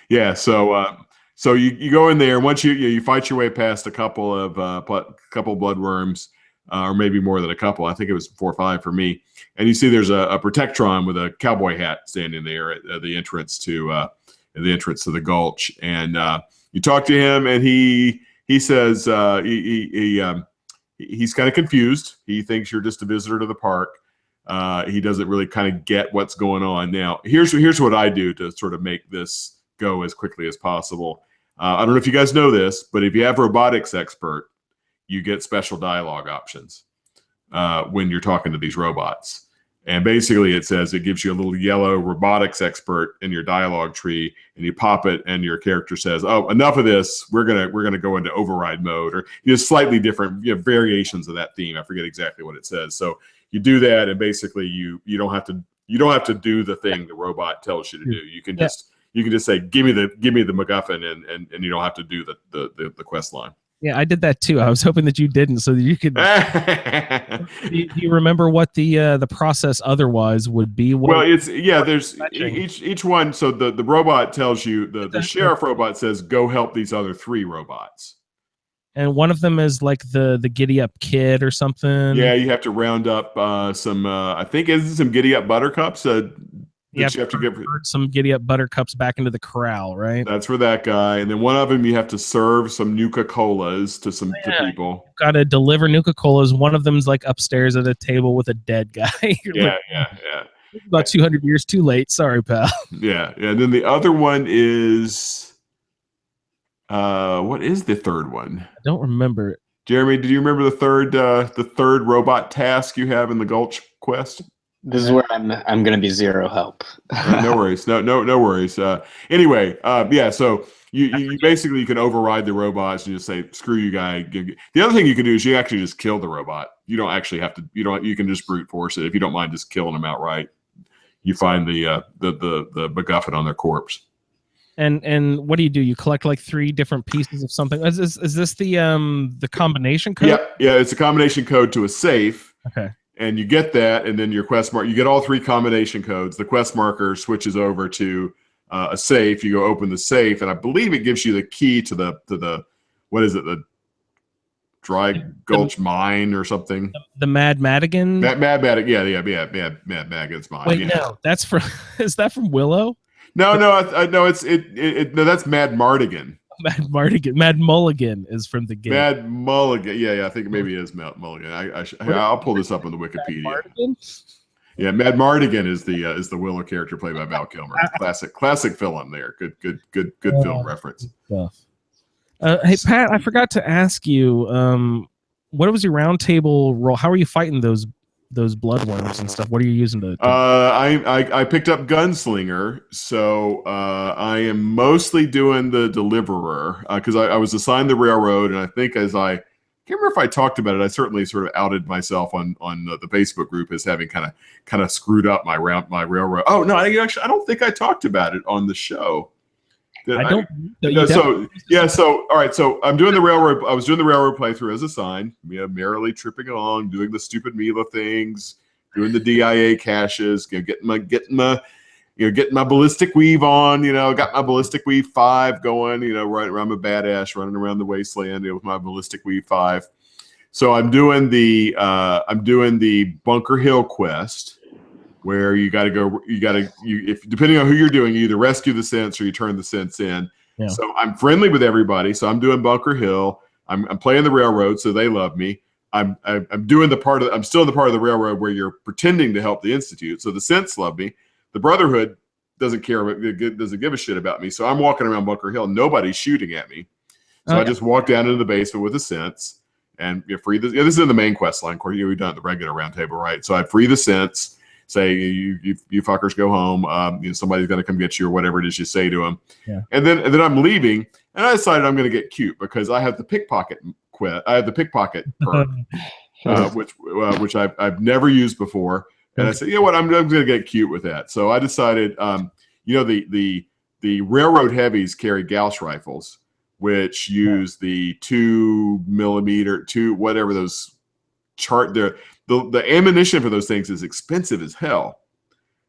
Yeah. So you go in there, and once you fight your way past a couple of bloodworms, or maybe more than a couple. I think it was 4 or 5 for me. And you see there's a Protectron with a cowboy hat standing there at the entrance to the gulch. And you talk to him, and he says he's kind of confused. He thinks you're just a visitor to the park. He doesn't really kind of get what's going on. Now, here's what I do to sort of make this go as quickly as possible. I don't know if you guys know this, but if you have robotics expert, you get special dialogue options when you're talking to these robots. And basically it says, it gives you a little yellow robotics expert in your dialogue tree, and you pop it, and your character says, "Oh, enough of this. We're gonna go into override mode," or slightly different variations of that theme. I forget exactly what it says. So you do that, and basically you don't have to do the thing the robot tells you to do. You can just say, give me the MacGuffin, and you don't have to do the quest line. Yeah, I did that too. I was hoping that you didn't, so that you could. Do you remember what the process otherwise would be? There's each one. So the robot tells you, the sheriff robot says, go help these other 3 robots. And one of them is like the Giddy Up Kid or something. Yeah, you have to round up some. I think it's some Giddy Up Buttercups. You have to give some Giddy Up Buttercups back into the corral, right? That's for that guy. And then one of them, you have to serve some Nuka-Colas to to people. Got to deliver Nuka-Colas. One of them's like upstairs at a table with a dead guy. Yeah. About 200 years too late. Sorry, pal. Yeah. And then the other one is, what is the third one? I don't remember it. Jeremy, do you remember the third robot task you have in the Gulch quest? This is where I'm going to be zero help. No worries. No worries. Anyway, so you basically you can override the robots and just say, screw you, guy. The other thing you can do is you actually just kill the robot. You don't actually have to. You can just brute force it if you don't mind just killing them outright. You find the MacGuffin on their corpse. And what do? You collect like 3 different pieces of something. Is this the combination code? Yeah. It's a combination code to a safe. Okay. And you get that, and then your quest mark. You get all 3 combination codes. The quest marker switches over to a safe. You go open the safe, and I believe it gives you the key to the what is it? The Dry Gulch Mine or something. The Mad Madigan. Mad Madigan. Yeah. Mad Madigan's mine. Wait, no, that's from. Is that from Willow? No. No, that's Mad Mardigan. Mad Mulligan is from the game. Mad Mulligan. Yeah. I think maybe it is Mulligan. I'll pull this up on the Wikipedia. Yeah, Mad Mardigan is the Willow character played by Val Kilmer. Classic film there. Good film reference. Hey Pat, I forgot to ask you, what was your round table role? How are you fighting those those bloodworms and stuff? What are you using to I picked up Gunslinger, so I am mostly doing the Deliverer because I was assigned the Railroad, and I think I can't remember if I talked about it. I certainly sort of outed myself on the Facebook group as having kind of screwed up my Railroad. Oh no, I don't think I talked about it on the show. So all right. So I'm doing the Railroad. I was doing the Railroad playthrough as assigned. Merrily tripping along, doing the stupid Mila things, doing the DIA caches, getting my ballistic weave on. Got my ballistic weave 5 going. Right around my badass running around the wasteland with my ballistic weave 5. So I'm doing the Bunker Hill quest, where you got to go. If depending on who you're doing, you either rescue the synths or you turn the synths in. Yeah. So I'm friendly with everybody. So I'm doing Bunker Hill. I'm playing the Railroad, so they love me. I'm doing the part of. I'm still in the part of the Railroad where you're pretending to help the Institute, so the synths love me. The Brotherhood doesn't care, doesn't give a shit about me. So I'm walking around Bunker Hill. Nobody's shooting at me. So I just walk down into the basement with the synths and free the. This is in the main quest line. Of course, we've done the regular Roundtable, right? So I free the synths. Say you fuckers go home. Somebody's going to come get you or whatever it is you say to them. Yeah. And then I'm leaving, and I decided I'm going to get cute because I have the pickpocket quest. I have the pickpocket perk, which I've never used before. And I said, you know what, I'm going to get cute with that. So I decided, the Railroad heavies carry Gauss rifles, which use the 2mm, whatever those chart there. The ammunition for those things is expensive as hell.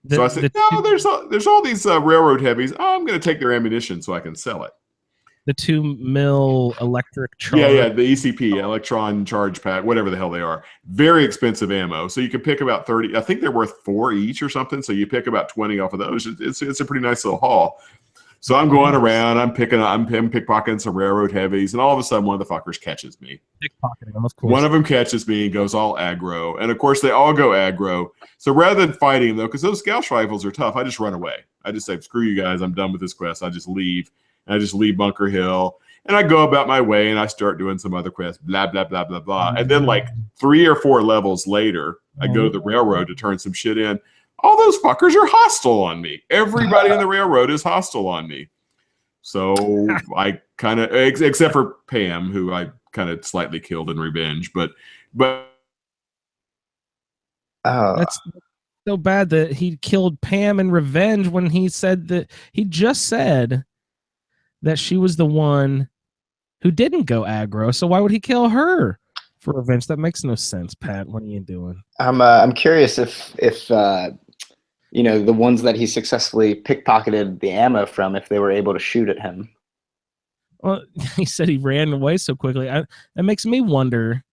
So I said, there's all these Railroad heavies. Oh, I'm going to take their ammunition so I can sell it. The 2mm electric charge. Yeah, the ECP, electron charge pack, whatever the hell they are. Very expensive ammo. So you can pick about 30. I think they're worth 4 each or something. So you pick about 20 off of those. It's a pretty nice little haul. So I'm going around, I'm pickpocketing some Railroad heavies, and all of a sudden one of the fuckers catches me. Pickpocketing them, of course. One of them catches me and goes all aggro. And of course they all go aggro. So rather than fighting though, because those Gauss rifles are tough, I just run away. I just say, screw you guys, I'm done with this quest. I just leave. And I just leave Bunker Hill. And I go about my way and I start doing some other quests, blah, blah, blah, blah, blah. And then like 3 or 4 levels later, I go to the Railroad to turn some shit in. All those fuckers are hostile on me. Everybody in the Railroad is hostile on me. So I kind of, except for Pam, who I kind of slightly killed in revenge, but that's so bad that he killed Pam in revenge when he said that he just said that she was the one who didn't go aggro. So why would he kill her for revenge? That makes no sense, Pat. What are you doing? I'm curious if the ones that he successfully pickpocketed the ammo from, if they were able to shoot at him. Well, he said he ran away so quickly. That makes me wonder.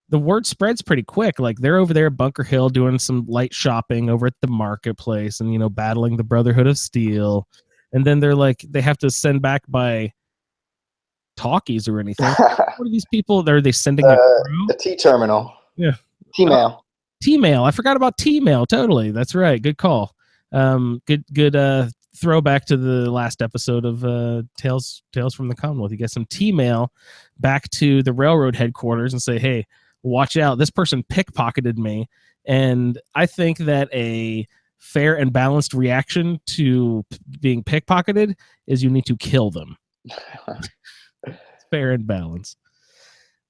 The word spreads pretty quick. Like they're over there at Bunker Hill doing some light shopping over at the marketplace and, battling the Brotherhood of Steel. And then they're like, they have to send back by talkies or anything. What are these people? Are they sending the T-terminal? Yeah. T-mail. T-mail. I forgot about T-mail. Totally. That's right. Good call. Good throwback to the last episode of Tales from the Commonwealth. You get some T-mail back to the Railroad headquarters and say, hey, watch out. This person pickpocketed me. And I think that a fair and balanced reaction to being pickpocketed is you need to kill them. Fair and balanced.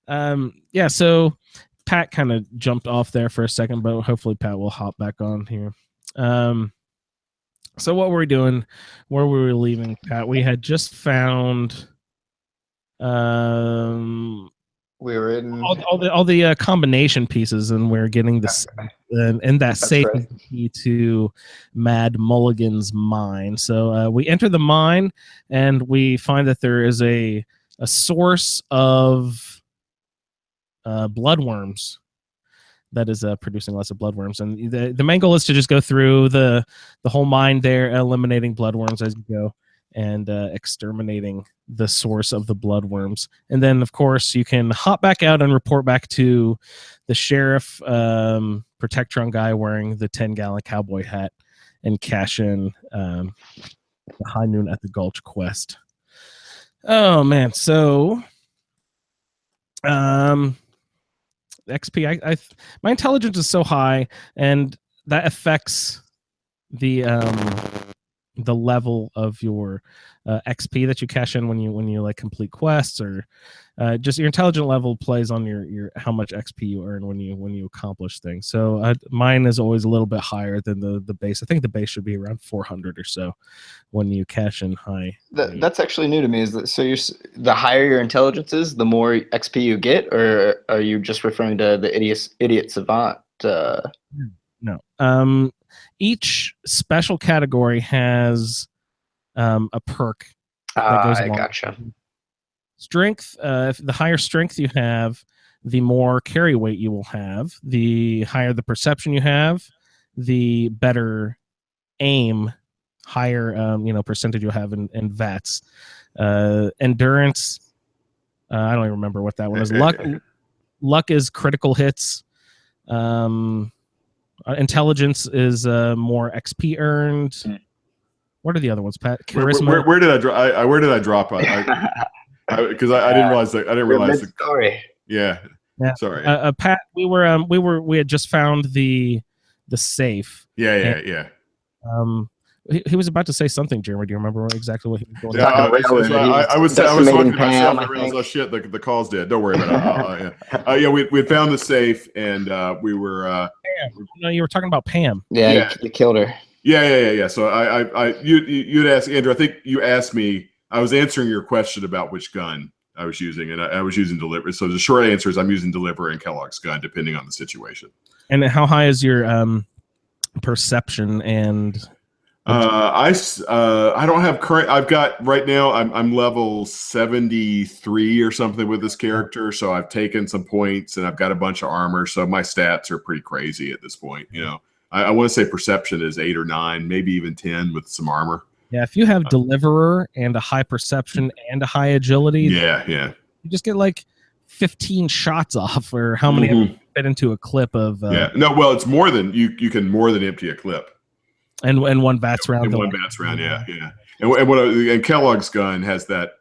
So Pat kind of jumped off there for a second, but hopefully Pat will hop back on here. So what were we doing? Where were we leaving, Pat? We had just found we were in all the combination pieces, and we're getting this and that safe key to Mad Mulligan's mine. So we enter the mine, and we find that there is a source of bloodworms that is producing lots of bloodworms. And the main goal is to just go through the whole mine there, eliminating bloodworms as you go, and exterminating the source of the bloodworms. And then, of course, you can hop back out and report back to the sheriff, Protectron guy wearing the 10-gallon cowboy hat, and cash in the High Noon at the Gulch quest. Oh, man. So XP. My intelligence is so high, and that affects the level of your XP that you cash in when you like complete quests, or just your intelligence level plays on your how much XP you earn when you accomplish things. So mine is always a little bit higher than the base. I think the base should be around 400 or so when you cash in high. That's actually new to me. Is that so? The higher your intelligence is, the more XP you get, or are you just referring to the idiot savant? No. Each special category has a perk that goes along. Gotcha. Strength. If the higher strength you have, the more carry weight you will have. The higher the perception you have, the better aim, higher percentage you'll have in VATS. Endurance. I don't even remember what that one is. Luck is critical hits. Intelligence is more XP earned. What are the other ones, Pat? Charisma. Where did I drop? Where did I drop? Because I didn't realize that. I didn't realize the story. Yeah. Sorry. Pat, we had just found the safe. Yeah. He was about to say something, Jeremy. Do you remember exactly what he was going I was talking to myself. I realized, oh shit, the call's dead. Don't worry about it. We found the safe, and we were. No, you were talking about Pam. Yeah. You killed her. Yeah. So you'd ask Andrew. I think you asked me. I was answering your question about which gun I was using, and I was using Deliver. So the short answer is I'm using Deliver and Kellogg's gun, depending on the situation. And how high is your perception and? I don't have current. I've got right now. I'm level 73 or something with this character. So I've taken some points and I've got a bunch of armor. So my stats are pretty crazy at this point. I want to say perception is 8 or 9, maybe even 10 with some armor. Yeah, if you have Deliverer and a high perception and a high agility, yeah, you just get like 15 shots off, or how many fit into a clip of. Well, it's more than you can more than empty a clip. And one VATS round. One VATS round, yeah. And Kellogg's gun has that.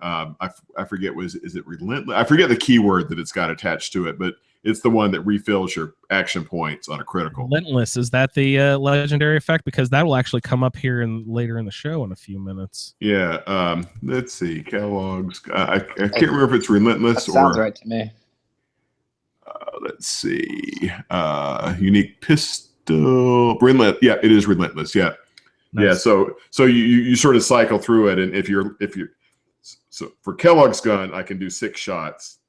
I forget is it relentless? I forget the keyword that it's got attached to it, but it's the one that refills your action points on a critical. Relentless, is that the legendary effect? Because that will actually come up here later in the show in a few minutes. Yeah. Let's see, Kellogg's. I can't remember if it's relentless that sounds right to me. Let's see. Unique pistol. Relentless. Yeah, it is relentless. Yeah. Nice. Yeah. So you sort of cycle through it, and if you're so for Kellogg's gun, I can do 6 shots,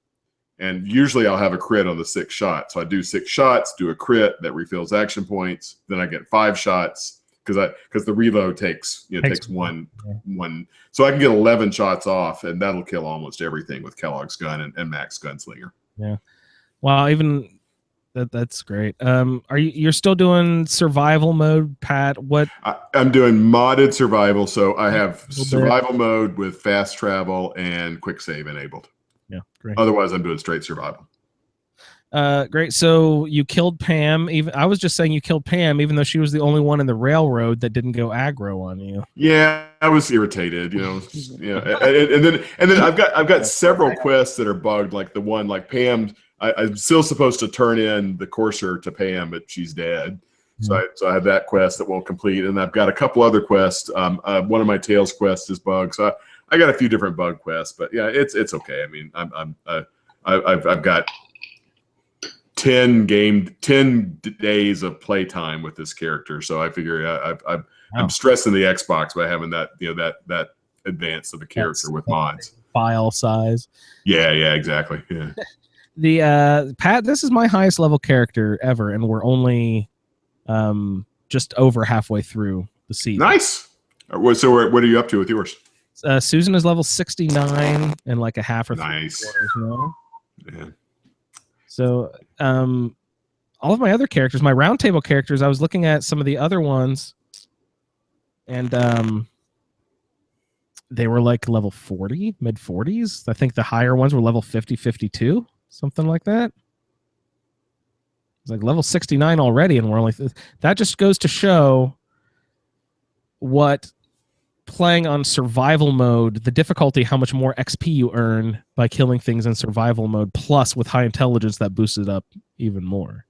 and usually I'll have a crit on the 6 shots. So I do 6 shots, do a crit that refills action points. Then I get 5 shots because the reload takes one. So I can get 11 shots off, and that'll kill almost everything with Kellogg's gun and Max Gunslinger. Yeah. Wow. Even. That's great. You're still doing survival mode, Pat? I'm doing modded survival, so I have survival mode with fast travel and quick save enabled. Yeah, great. Otherwise, I'm doing straight survival. Great. So you killed Pam. I was just saying you killed Pam, even though she was the only one in the railroad that didn't go aggro on you. Yeah, I was irritated. And then I've got several quests that are bugged, like the one like Pam. I'm still supposed to turn in the courser to Pam, but she's dead. So I have that quest that won't complete, and I've got a couple other quests. One of my Tails quests is bugged, so I got a few different bug quests. But yeah, it's okay. I mean, I've got 10 days of playtime with this character, so I figure I'm stressing the Xbox by having that that advance of the character with mods. File size. Yeah, exactly. Yeah. The Pat, this is my highest level character ever, and we're only just over halfway through the season. Nice. So what are you up to with yours? Susan is level 69 and like a half or nice. Yeah. So all of my other characters, my Roundtable characters, I was looking at some of the other ones, and they were like level 40, mid 40s. I think the higher ones were level 50, 52. Something like that. It's like level 69 already, and we're only that just goes to show what playing on survival mode, the difficulty, how much more XP you earn by killing things in survival mode, plus with high intelligence that boosts it up even more.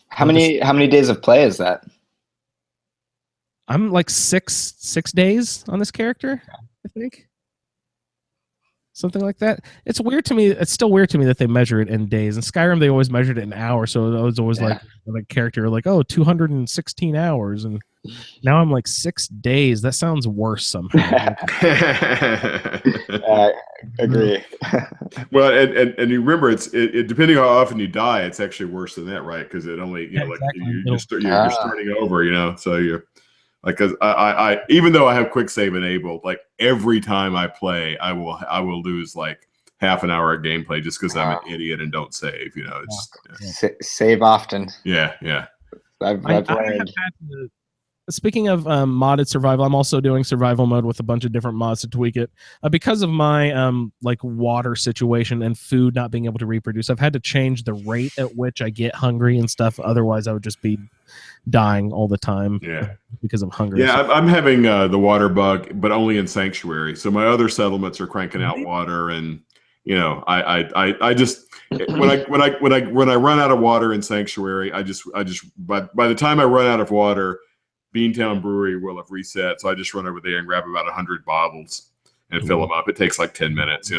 How many days of play is that? I'm like six days on this character, I think. Something like that. It's weird to me. It's still weird to me that they measure it in days. In Skyrim, they always measured it in hours. So it was always like a character like, 216 hours. And now I'm like 6 days. That sounds worse somehow. Agree. Well, and you remember, it depending on how often you die, it's actually worse than that, right? Because it only, exactly. you're starting over, so you're. Like, cause I even though I have quick save enabled, like every time I play, I will lose like half an hour of gameplay just because I'm an idiot and don't save. Save often. Yeah. I've learned. Speaking of modded survival, I'm also doing survival mode with a bunch of different mods to tweak it. Because of my like water situation and food not being able to reproduce, I've had to change the rate at which I get hungry and stuff. Otherwise, I would just be dying all the time because of hunger. Yeah, I'm having the water bug, but only in Sanctuary. So my other settlements are cranking out water, and I just when I run out of water in Sanctuary, I just by the time I run out of water, Beantown Brewery will have reset. So I just run over there and grab about 100 bottles and fill them up. It takes like 10 minutes.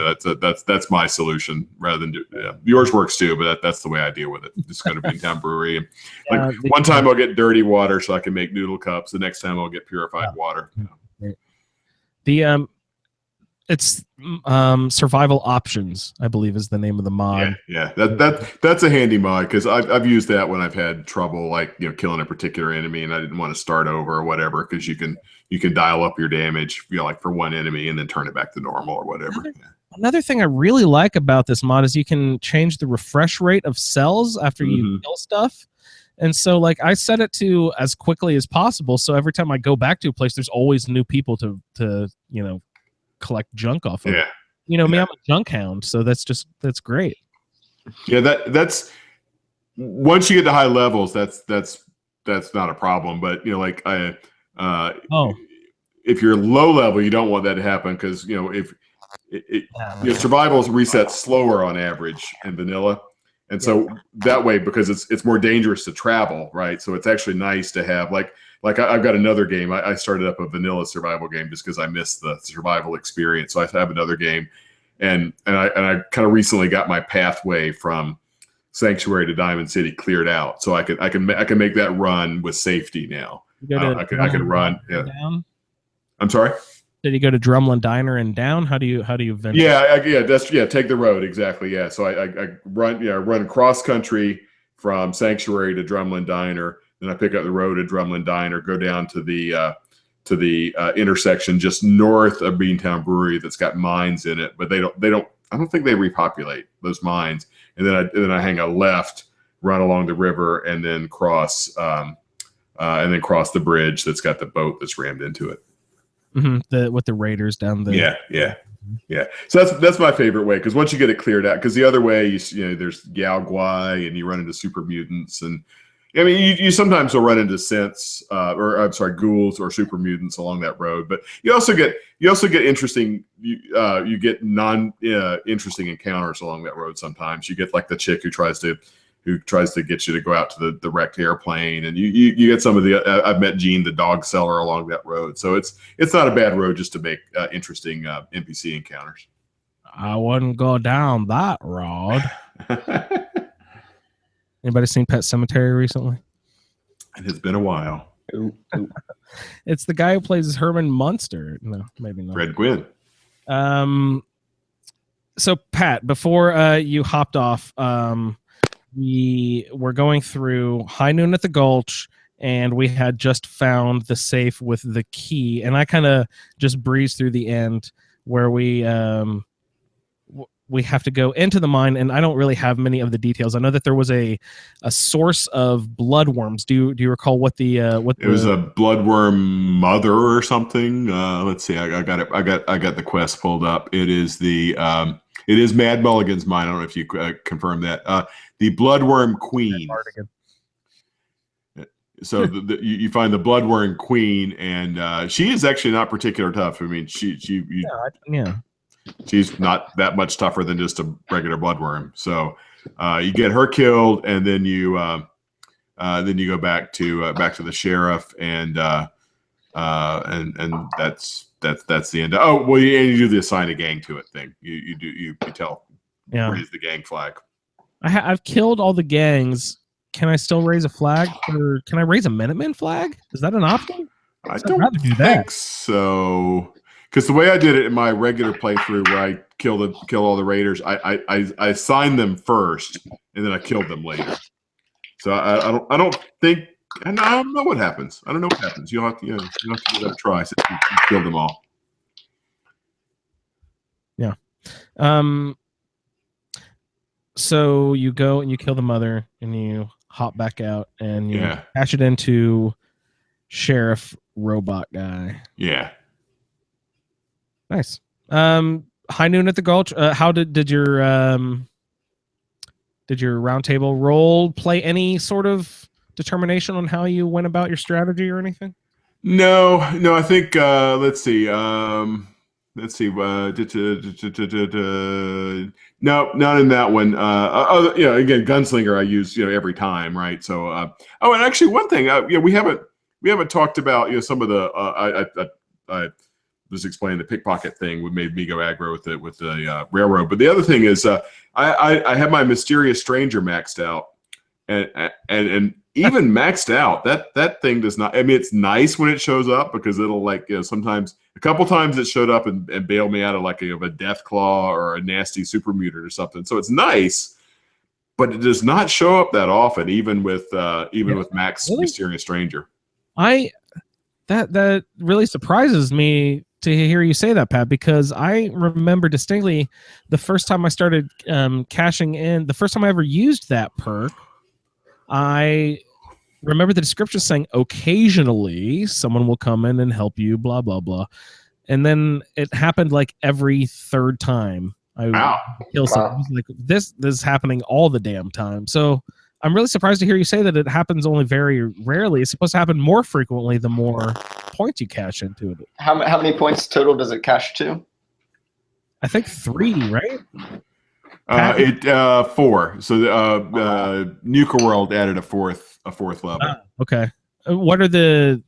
That's my solution rather than yours works too, but that's the way I deal with it. Just go to Beantown Brewery. And like one time I'll get dirty water so I can make noodle cups. The next time I'll get purified water. It's survival options, I believe, is the name of the mod. Yeah. That's a handy mod because I've used that when I've had trouble, like killing a particular enemy and I didn't want to start over or whatever, because you can dial up your damage, like for one enemy and then turn it back to normal or whatever. Another thing I really like about this mod is you can change the refresh rate of cells after you kill stuff. And so like I set it to as quickly as possible. So every time I go back to a place, there's always new people to collect junk off of. Me, I'm a junk hound, so that's great. Yeah, that's once you get to high levels, that's not a problem. But if you're low level, you don't want that to happen because if survival resets slower on average in vanilla, and so that way, because it's more dangerous to travel, right? So it's actually nice to have like I've got another game. I started up a vanilla survival game just because I missed the survival experience. So I have another game, and I kind of recently got my pathway from Sanctuary to Diamond City cleared out, so I can make that run with safety now. I can run. Yeah. Down? I'm sorry. Did you go to Drumlin Diner and down? How do you venture? Take the road exactly. Yeah, so I run cross country from Sanctuary to Drumlin Diner. Then I pick up the road at Drumlin Diner, go down to the intersection just north of Beantown Brewery that's got mines in it, but I don't think they repopulate those mines. And then I hang a left, run along the river, and then cross the bridge that's got the boat that's rammed into it. With the raiders down there. Yeah. So that's my favorite way, because once you get it cleared out, because the other way there's Yao Guai and you run into super mutants, and I mean you sometimes will run into synths ghouls or super mutants along that road, but you also get interesting you get interesting encounters along that road. Sometimes you get like the chick who tries to get you to go out to the wrecked airplane, and you get some of the I've met Gene the dog seller along that road, so it's not a bad road just to make interesting NPC encounters. I wouldn't go down that road. Anybody seen Pet Sematary recently? It has been a while. It's the guy who plays Herman Munster. No, maybe not. Red Gwyn. So Pat, before you hopped off, we were going through High Noon at the Gulch, and we had just found the safe with the key, and I kind of just breezed through the end where we have to go into the mine, and I don't really have many of the details. I know that there was a source of bloodworms. Do you recall what it was? A bloodworm mother or something. Let's see. I got it. I got the quest pulled up. It is it is Mad Mulligan's mine. I don't know if you confirm that. The bloodworm queen. So you find the bloodworm queen, and she is actually not particularly tough. I mean, Yeah. she's not that much tougher than just a regular bloodworm. So you get her killed, and then you go back to the sheriff, and that's the end. Oh well, you do the assign a gang to it thing. You tell raise the gang flag. I've killed all the gangs. Can I still raise a flag? Or can I raise a Minuteman flag? Is that an option? I don't think so. Because the way I did it in my regular playthrough, where I kill all the raiders, I assigned them first, and then I killed them later. So I don't think, and I don't know what happens. I don't know what happens. You'll have to give that a try. So you kill them all. Yeah. So you go and you kill the mother, and you hop back out, and you patch it into Sheriff Robot Guy. Yeah. Nice. High noon at the Gulch. How did your roundtable roll play any sort of determination on how you went about your strategy or anything? No. I think let's see. No, not in that one. Again, Gunslinger I use every time, right? So and actually one thing we haven't talked about some of the I was explaining the pickpocket thing would made me go aggro with the railroad, but the other thing is I have my Mysterious Stranger maxed out, and even maxed out, that thing does not. I mean, it's nice when it shows up because it'll sometimes a couple times it showed up and bailed me out of a death claw or a nasty super mutant or something. So it's nice, but it does not show up that often, even with Max really? Mysterious Stranger. That really surprises me to hear you say that, Pat, because I remember distinctly the first time I started cashing in, the first time I ever used that perk, I remember the description saying occasionally someone will come in and help you, blah, blah, blah. And then it happened every third time I kill someone. Like this is happening all the damn time. So I'm really surprised to hear you say that it happens only very rarely. It's supposed to happen more frequently the more points you cash into it. How many points total does it cash to? I think 3, right? 4. So Nuka World added a fourth level. Okay. What are does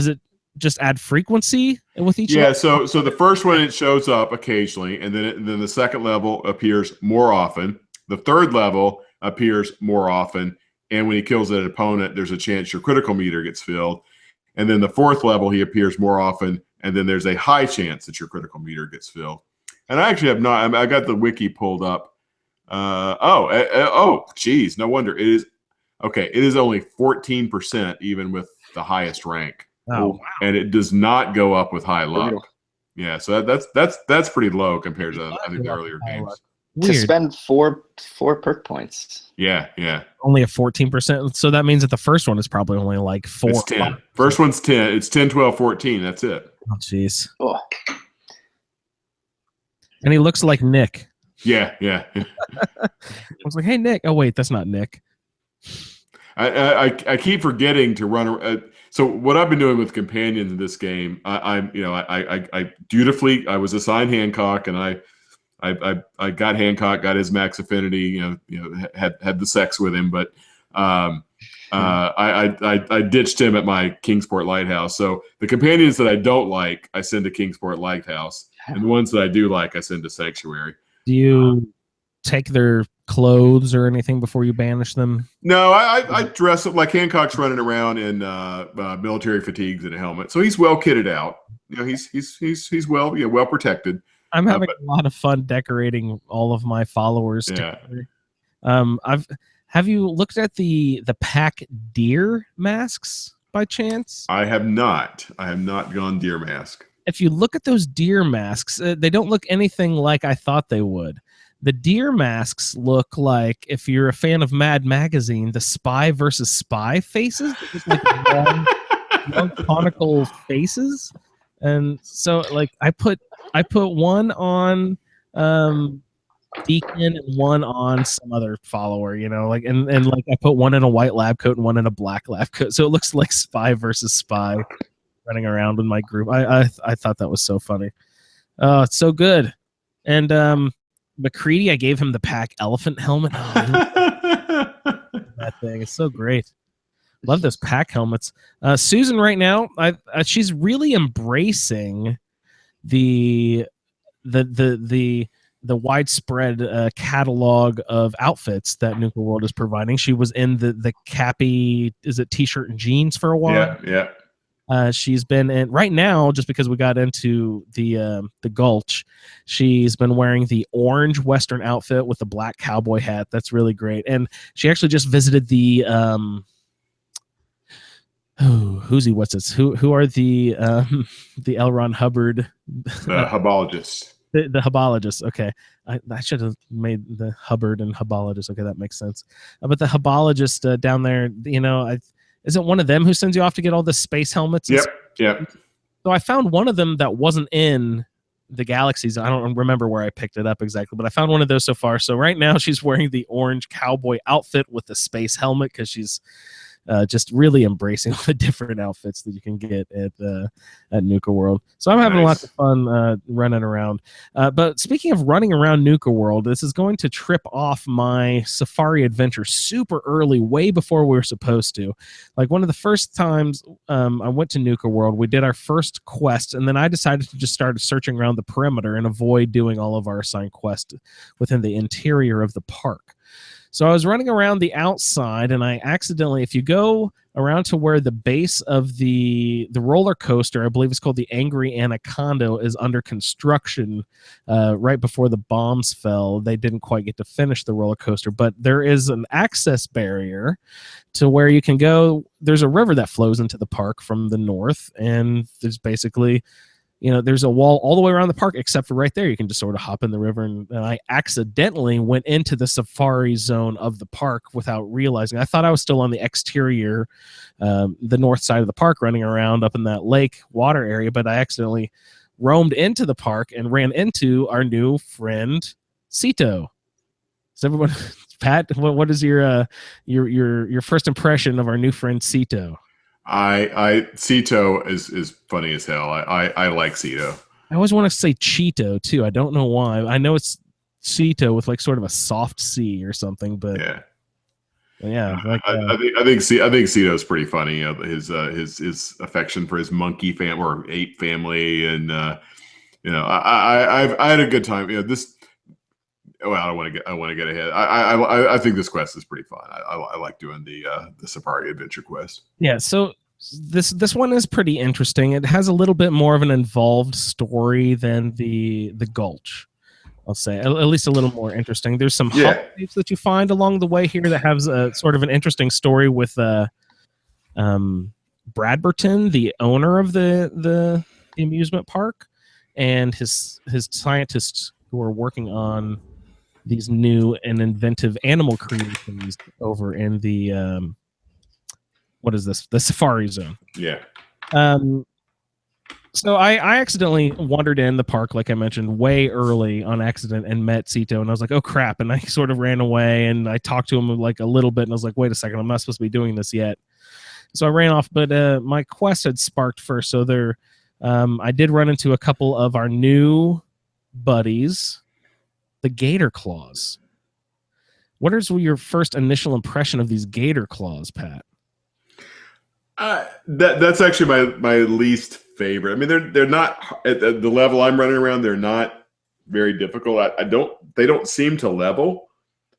it just add frequency with each level? So the first one, it shows up occasionally, and then the second level appears more often. The third level appears more often, and when he kills an opponent, there's a chance your critical meter gets filled. And then the fourth level, he appears more often, and then there's a high chance that your critical meter gets filled. And I actually have not. I got the wiki pulled up. Geez, no wonder it is. Okay, it is only 14% even with the highest rank. Oh, wow. And it does not go up with high luck. Yeah, so that's pretty low compared to I think the earlier games. Weird. To spend four perk points. Yeah. Only a 14%. So that means that the first one is probably only 4. It's 10. First one's 10. It's 10, 12, 14. That's it. Oh, jeez. Oh. And he looks like Nick. Yeah. I was like, hey, Nick. Oh, wait, that's not Nick. I keep forgetting to run. So what I've been doing with companions in this game, I dutifully, I was assigned Hancock, and I got Hancock, got his max affinity, had the sex with him, but I ditched him at my Kingsport Lighthouse. So the companions that I don't like, I send to Kingsport Lighthouse, and the ones that I do like, I send to Sanctuary. Do you take their clothes or anything before you banish them? No, I dress up like Hancock's running around in military fatigues and a helmet, so he's well kitted out. He's well protected. I'm having a lot of fun decorating all of my followers. Yeah. Have you looked at the pack deer masks by chance? I have not. I have not gone deer mask. If you look at those deer masks, they don't look anything like I thought they would. The deer masks look like, if you're a fan of Mad Magazine, the Spy versus Spy faces. Just long conical faces. And so I put one on Deacon and one on some other follower, like and like I put one in a white lab coat and one in a black lab coat, so it looks like spy versus spy running around in my group. I thought that was so funny. Oh, it's so good. And McCready, I gave him the pack elephant helmet. Oh, that thing is so great. Love those pack helmets. Susan, right now, she's really embracing the widespread catalog of outfits that Nuka World is providing. She was in the Cappy, is it t-shirt and jeans for a while? Yeah. She's been in right now, just because we got into the Gulch. She's been wearing the orange Western outfit with the black cowboy hat. That's really great. And she actually just visited the who are the L. Ron Hubbard, The Hubologists. the Hubologists. Okay, I should have made the Hubbard and Hubologist. Okay, that makes sense. But the Hubologist down there, isn't one of them who sends you off to get all the space helmets? Yep. So I found one of them that wasn't in the Galaxies. I don't remember where I picked it up exactly, but I found one of those so far. So right now she's wearing the orange cowboy outfit with the space helmet because she's just really embracing all the different outfits that you can get at Nuka World. So I'm having lots of fun running around. But speaking of running around Nuka World, this is going to trip off my safari adventure super early, way before we were supposed to. Like one of the first times I went to Nuka World, we did our first quest, and then I decided to just start searching around the perimeter and avoid doing all of our assigned quests within the interior of the park. So I was running around the outside, and I accidentally, if you go around to where the base of the roller coaster, I believe it's called the Angry Anaconda, is under construction right before the bombs fell. They didn't quite get to finish the roller coaster, but there is an access barrier to where you can go. There's a river that flows into the park from the north, and there's basically... there's a wall all the way around the park, except for right there. You can just sort of hop in the river. And I accidentally went into the safari zone of the park without realizing. I thought I was still on the exterior, the north side of the park, running around up in that lake water area. But I accidentally roamed into the park and ran into our new friend, Cito. Is everyone, Pat, what is your first impression of our new friend, Cito? Cito is funny as hell. I like Cito. I always want to say Cheeto too. I don't know why. I know it's Cito with like sort of a soft C or something, but yeah. Like, I think Cito's pretty funny. His affection for his monkey family or ape family, and I had a good time. This. Well, I don't want to get ahead. I think this quest is pretty fun. I like doing the Safari Adventure quest. Yeah, so this one is pretty interesting. It has a little bit more of an involved story than the Gulch. I'll say at least a little more interesting. There's some holocapes that you find along the way here that has a sort of an interesting story with Bradberton, the owner of the amusement park, and his scientists who are working on these new and inventive animal creations over in the the safari zone. Yeah. So I accidentally wandered in the park, like I mentioned, way early on accident and met Cito, and I was like, oh crap, and I sort of ran away, and I talked to him like a little bit, and I was like, wait a second, I'm not supposed to be doing this yet. So I ran off, but my quest had sparked first, so I did run into a couple of our new buddies, the gator claws. What is your first initial impression of these gator claws, Pat? That's actually my least favorite. I mean, they're not at the level I'm running around. They're not very difficult. They don't seem to level.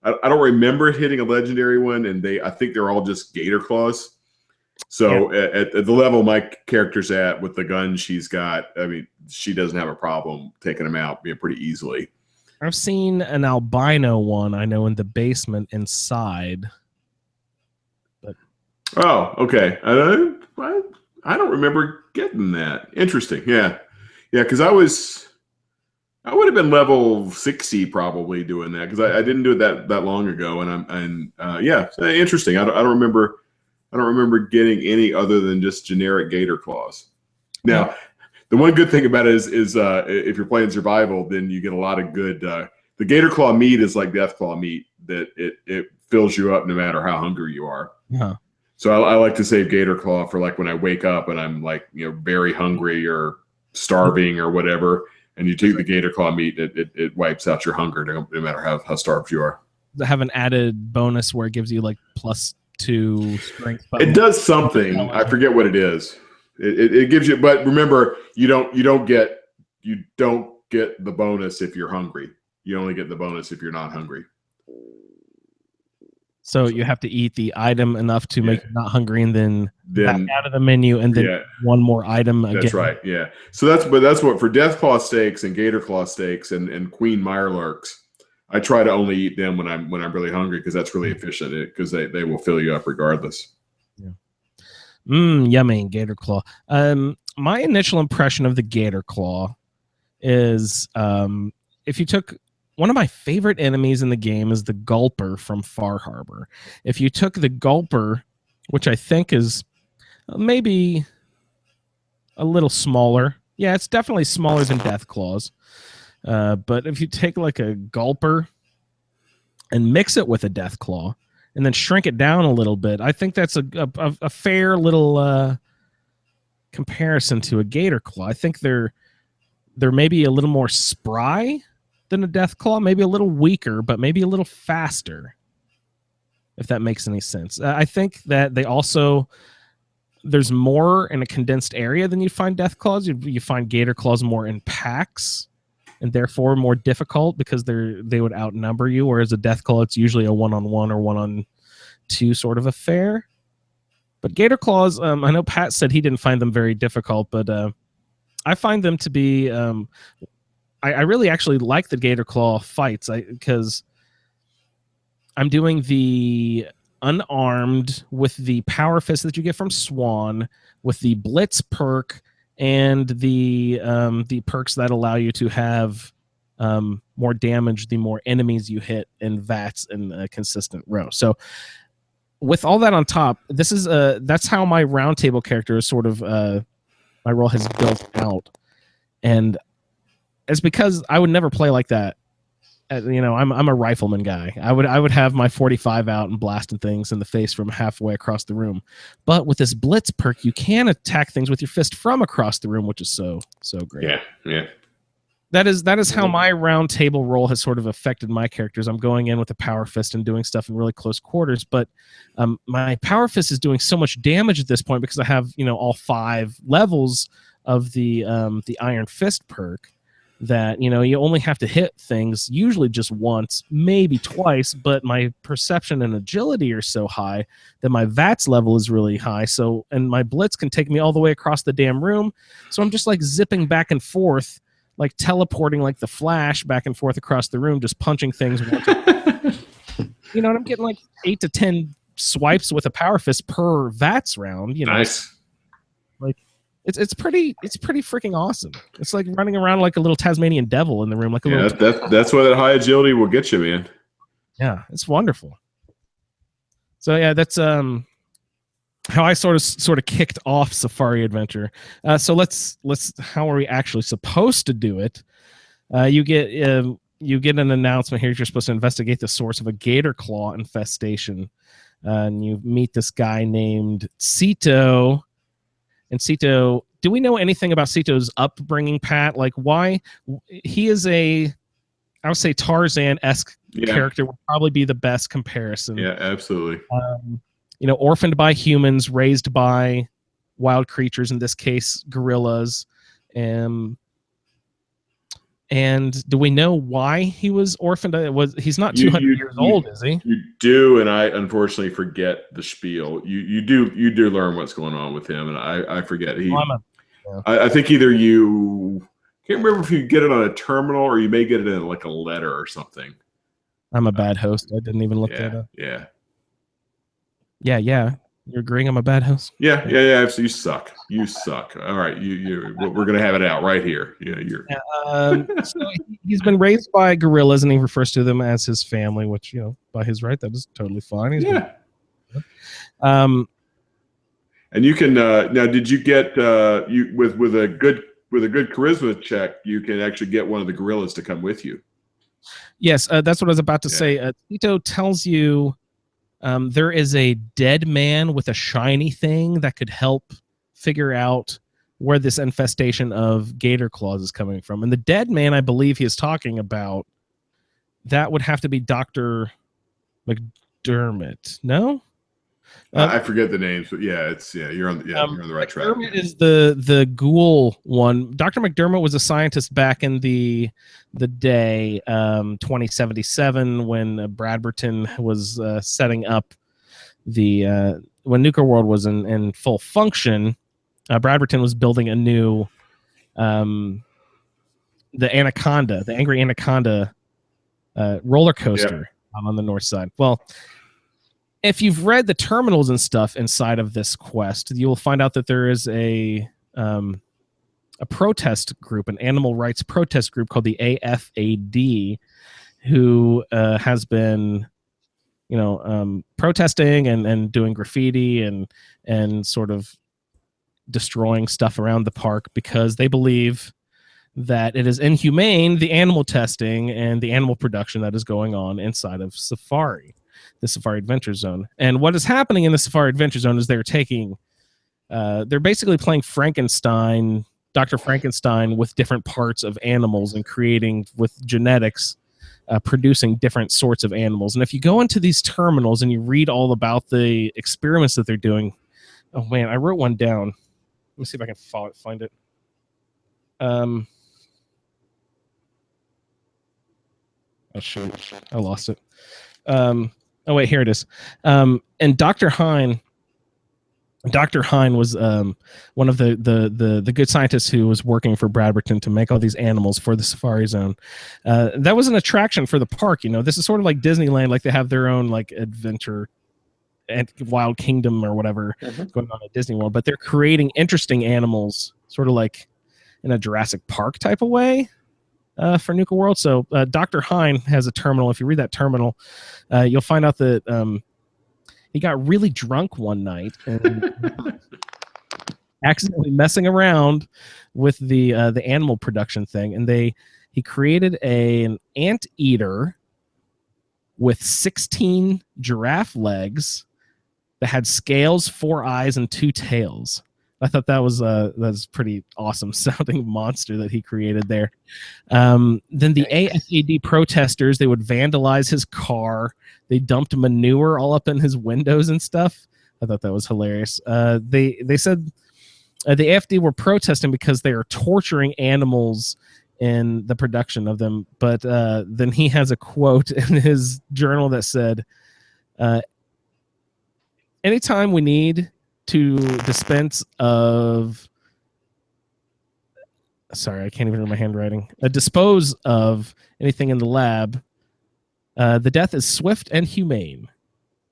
I don't remember hitting a legendary one, and I think they're all just gator claws. So at the level my character's at with the gun she's got, I mean, she doesn't have a problem taking them out pretty easily. I've seen an albino one, I know, in the basement inside. But okay. I don't remember getting that. Interesting. Yeah, because I would have been level 60 probably doing that, because I didn't do it that long ago, and interesting. I don't remember getting any other than just generic gator claws. Now, the one good thing about it is if you're playing survival, then you get a lot of good the gator claw meat is like death claw meat, that it fills you up no matter how hungry you are. Yeah. So I like to save gator claw for like when I wake up and I'm like, very hungry or starving or whatever. And you take the gator claw meat, it wipes out your hunger no matter how starved you are. Have an added bonus where it gives you like +2 strength. It does something. I forget what it is. It gives you, but remember, you don't get the bonus if you're hungry. You only get the bonus if you're not hungry. So you have to eat the item enough to make you not hungry, and then back out of the menu, and then one more item again. That's right. Yeah. So that's what for death claw steaks and gator claw steaks and queen mirelurks, I try to only eat them when I'm really hungry, because that's really efficient, because they will fill you up regardless. Yeah. Yummy gator claw. My initial impression of the gator claw is, if you took one of my favorite enemies in the game is the Gulper from Far Harbor. If you took the Gulper, which I think is maybe a little smaller. Yeah, it's definitely smaller than Death Claws. But if you take like a Gulper and mix it with a Death Claw and then shrink it down a little bit, I think that's a fair little comparison to a Gator Claw. I think they're maybe a little more spry than a Death Claw, maybe a little weaker, but maybe a little faster, if that makes any sense. I think that there's more in a condensed area than you find Death Claws. You find Gator Claws more in packs, and therefore more difficult because they would outnumber you, whereas a Death Claw, it's usually a 1-on-1 or 1-on-2 sort of affair. But Gator Claws, I know Pat said he didn't find them very difficult, but I find them to be... I really actually like the Gator Claw fights because I'm doing the unarmed with the power fist that you get from Swan, with the Blitz perk, and the perks that allow you to have more damage the more enemies you hit in VATS in a consistent row. So with all that on top, this is that's how my Roundtable character is sort of my role has built out, and it's because I would never play like that. I'm a rifleman guy. I would have my 45 out and blasting things in the face from halfway across the room. But with this Blitz perk, you can attack things with your fist from across the room, which is so great. Yeah. That is how my Roundtable role has sort of affected my characters. I'm going in with a power fist and doing stuff in really close quarters, but my power fist is doing so much damage at this point because I have all 5 levels of the Iron Fist perk, that you only have to hit things usually just once, maybe twice, but my perception and agility are so high that my VATS level is really high, and my Blitz can take me all the way across the damn room, so I'm just like zipping back and forth, like teleporting like the Flash back and forth across the room, just punching things once. And I'm getting like 8 to 10 swipes with a power fist per VATS round. Nice. Like it's pretty freaking awesome. It's like running around like a little Tasmanian devil in the room, like a little. That's what that high agility will get you, man. Yeah, it's wonderful. So yeah, that's how I sort of kicked off Safari Adventure. So let's how are we actually supposed to do it? You get an announcement here. You're supposed to investigate the source of a gator claw infestation, and you meet this guy named Cito. And Cito, do we know anything about Cito's upbringing, Pat? Like why he is I would say Tarzan-esque character would probably be the best comparison. Yeah, absolutely. Orphaned by humans, raised by wild creatures, in this case, gorillas. And do we know why he was orphaned? He's not 200 years old, is he? You do, and I unfortunately forget the spiel. You do learn what's going on with him, and I forget. I think either you can't remember if you get it on a terminal or you may get it in like a letter or something. I'm a bad host. I didn't even look that up. Yeah. You're agreeing I'm a bad host? Yeah. So you suck. All right. We're gonna have it out right here. So he's been raised by gorillas, and he refers to them as his family, which by his right, that is totally fine. And you can now. Did you get with a good charisma check? You can actually get one of the gorillas to come with you. Yes, that's what I was about to Yeah. say. Tito tells you there is a dead man with a shiny thing that could help figure out where this infestation of gator claws is coming from. And the dead man, I believe he is talking about, that would have to be Dr. McDermott. No? I forget the names, but you're on the right track. McDermott is the ghoul one. Dr. McDermott was a scientist back in the day, 2077, when Bradberton was setting up when Nuka World was in full function. Bradberton was building a new the Angry Anaconda roller coaster on the north side. Well, if you've read the terminals and stuff inside of this quest, you'll find out that there is a protest group, an animal rights protest group called the AFAD, who has been, protesting and doing graffiti and sort of destroying stuff around the park because they believe that it is inhumane, the animal testing and the animal production that is going on inside of the Safari Adventure Zone. And what is happening in the Safari Adventure Zone is they're basically playing Dr. Frankenstein with different parts of animals and creating with genetics, producing different sorts of animals. And if you go into these terminals and you read all about the experiments that they're doing, oh man, I wrote one down. Let me see if I can find it. Oh shoot, I lost it. Oh wait, here it is. And Dr. Hine was one of the good scientists who was working for Bradberton to make all these animals for the Safari Zone. That was an attraction for the park. This is sort of like Disneyland, like they have their own like adventure and Wild Kingdom or whatever going on at Disney World, but they're creating interesting animals, sort of like in a Jurassic Park type of way. For Nuka World. So Dr. Hine has a terminal. If you read that terminal, you'll find out that he got really drunk one night and accidentally messing around with the animal production thing. And he created an anteater with 16 giraffe legs that had scales, 4 eyes, and 2 tails. I thought that was pretty awesome sounding monster that he created there. Then the AFAD protesters, they would vandalize his car. They dumped manure all up in his windows and stuff. I thought that was hilarious. They said the AFD were protesting because they are torturing animals in the production of them. But then he has a quote in his journal that said, anytime we need to dispose of anything in the lab, the death is swift and humane.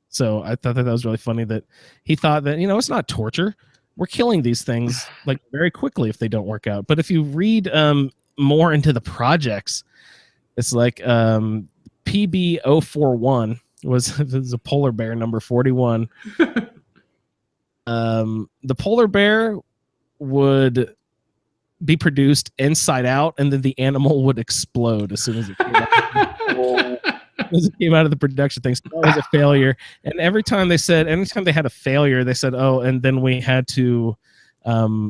So I thought that was really funny that he thought that, it's not torture. We're killing these things like very quickly if they don't work out. But if you read more into the projects, it's like PB041 was a polar bear number 41. The polar bear would be produced inside out, and then the animal would explode as soon as it came out of the production thing. So that was a failure. And anytime they had a failure, they said, oh, and then we had to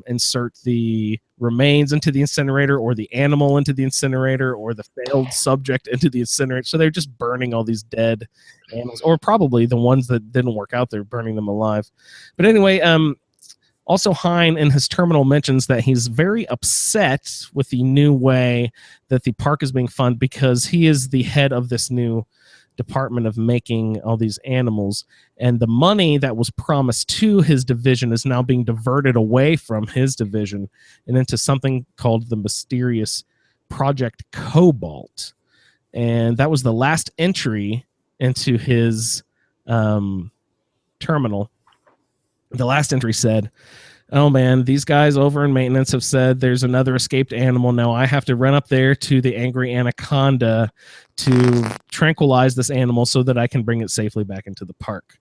insert the remains into the incinerator, or the animal into the incinerator, or the failed subject into the incinerator. So they're just burning all these dead animals, or probably the ones that didn't work out, they're burning them alive. But anyway, also Hine in his terminal mentions that he's very upset with the new way that the park is being funded, because he is the head of this new department of making all these animals, and the money that was promised to his division is now being diverted away from his division and into something called the mysterious Project Cobalt. And that was the last entry into his terminal. The last entry said, oh man, these guys over in maintenance have said there's another escaped animal. Now I have to run up there to the Angry Anaconda to tranquilize this animal so that I can bring it safely back into the park.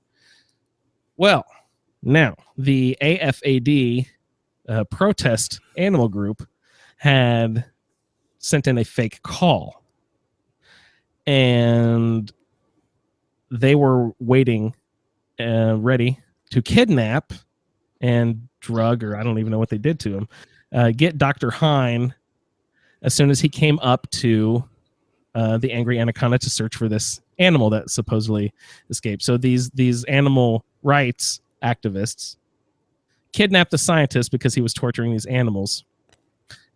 Well, now the AFAD protest animal group had sent in a fake call. and they were waiting, ready to kidnap and drug, or I don't even know what they did to him, get Dr. Hine as soon as he came up to the angry anaconda to search for this animal that supposedly escaped. So these animal rights activists kidnapped the scientist because he was torturing these animals.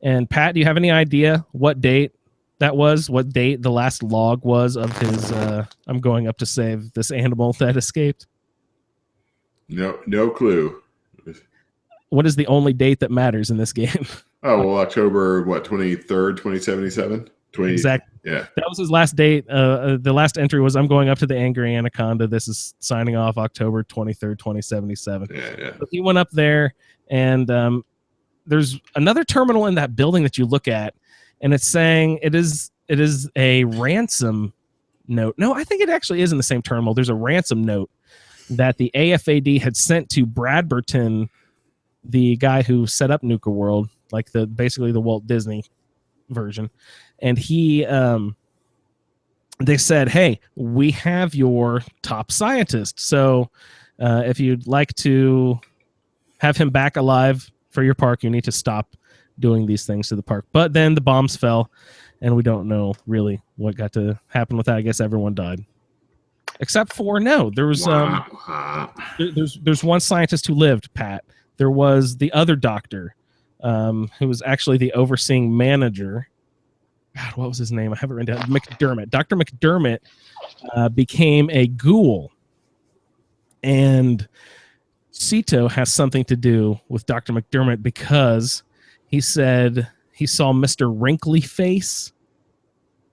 And Pat, do you have any idea what date that was? What date the last log was of his I'm going up to save this animal that escaped? No clue. What is the only date that matters in this game? Oh, well, October, 23rd, 2077? Exactly. Yeah. That was his last date. The last entry was, I'm going up to the angry anaconda. This is signing off October 23rd, 2077. Yeah. So he went up there, and there's another terminal in that building that you look at, and it's saying it is a ransom note. No, I think it actually is in the same terminal. There's a ransom note that the AFAD had sent to Bradberton, the guy who set up Nuka World, like basically the Walt Disney version. And they said, hey, we have your top scientist. So if you'd like to have him back alive for your park, you need to stop doing these things to the park. But then the bombs fell, and we don't know really what got to happen with that. I guess everyone died. Except for, no, there was there's one scientist who lived, Pat. There was the other doctor who was actually the overseeing manager. God, what was his name? I have it written down. McDermott. Dr. McDermott became a ghoul. And Cito has something to do with Dr. McDermott because he said he saw Mr. Wrinkly Face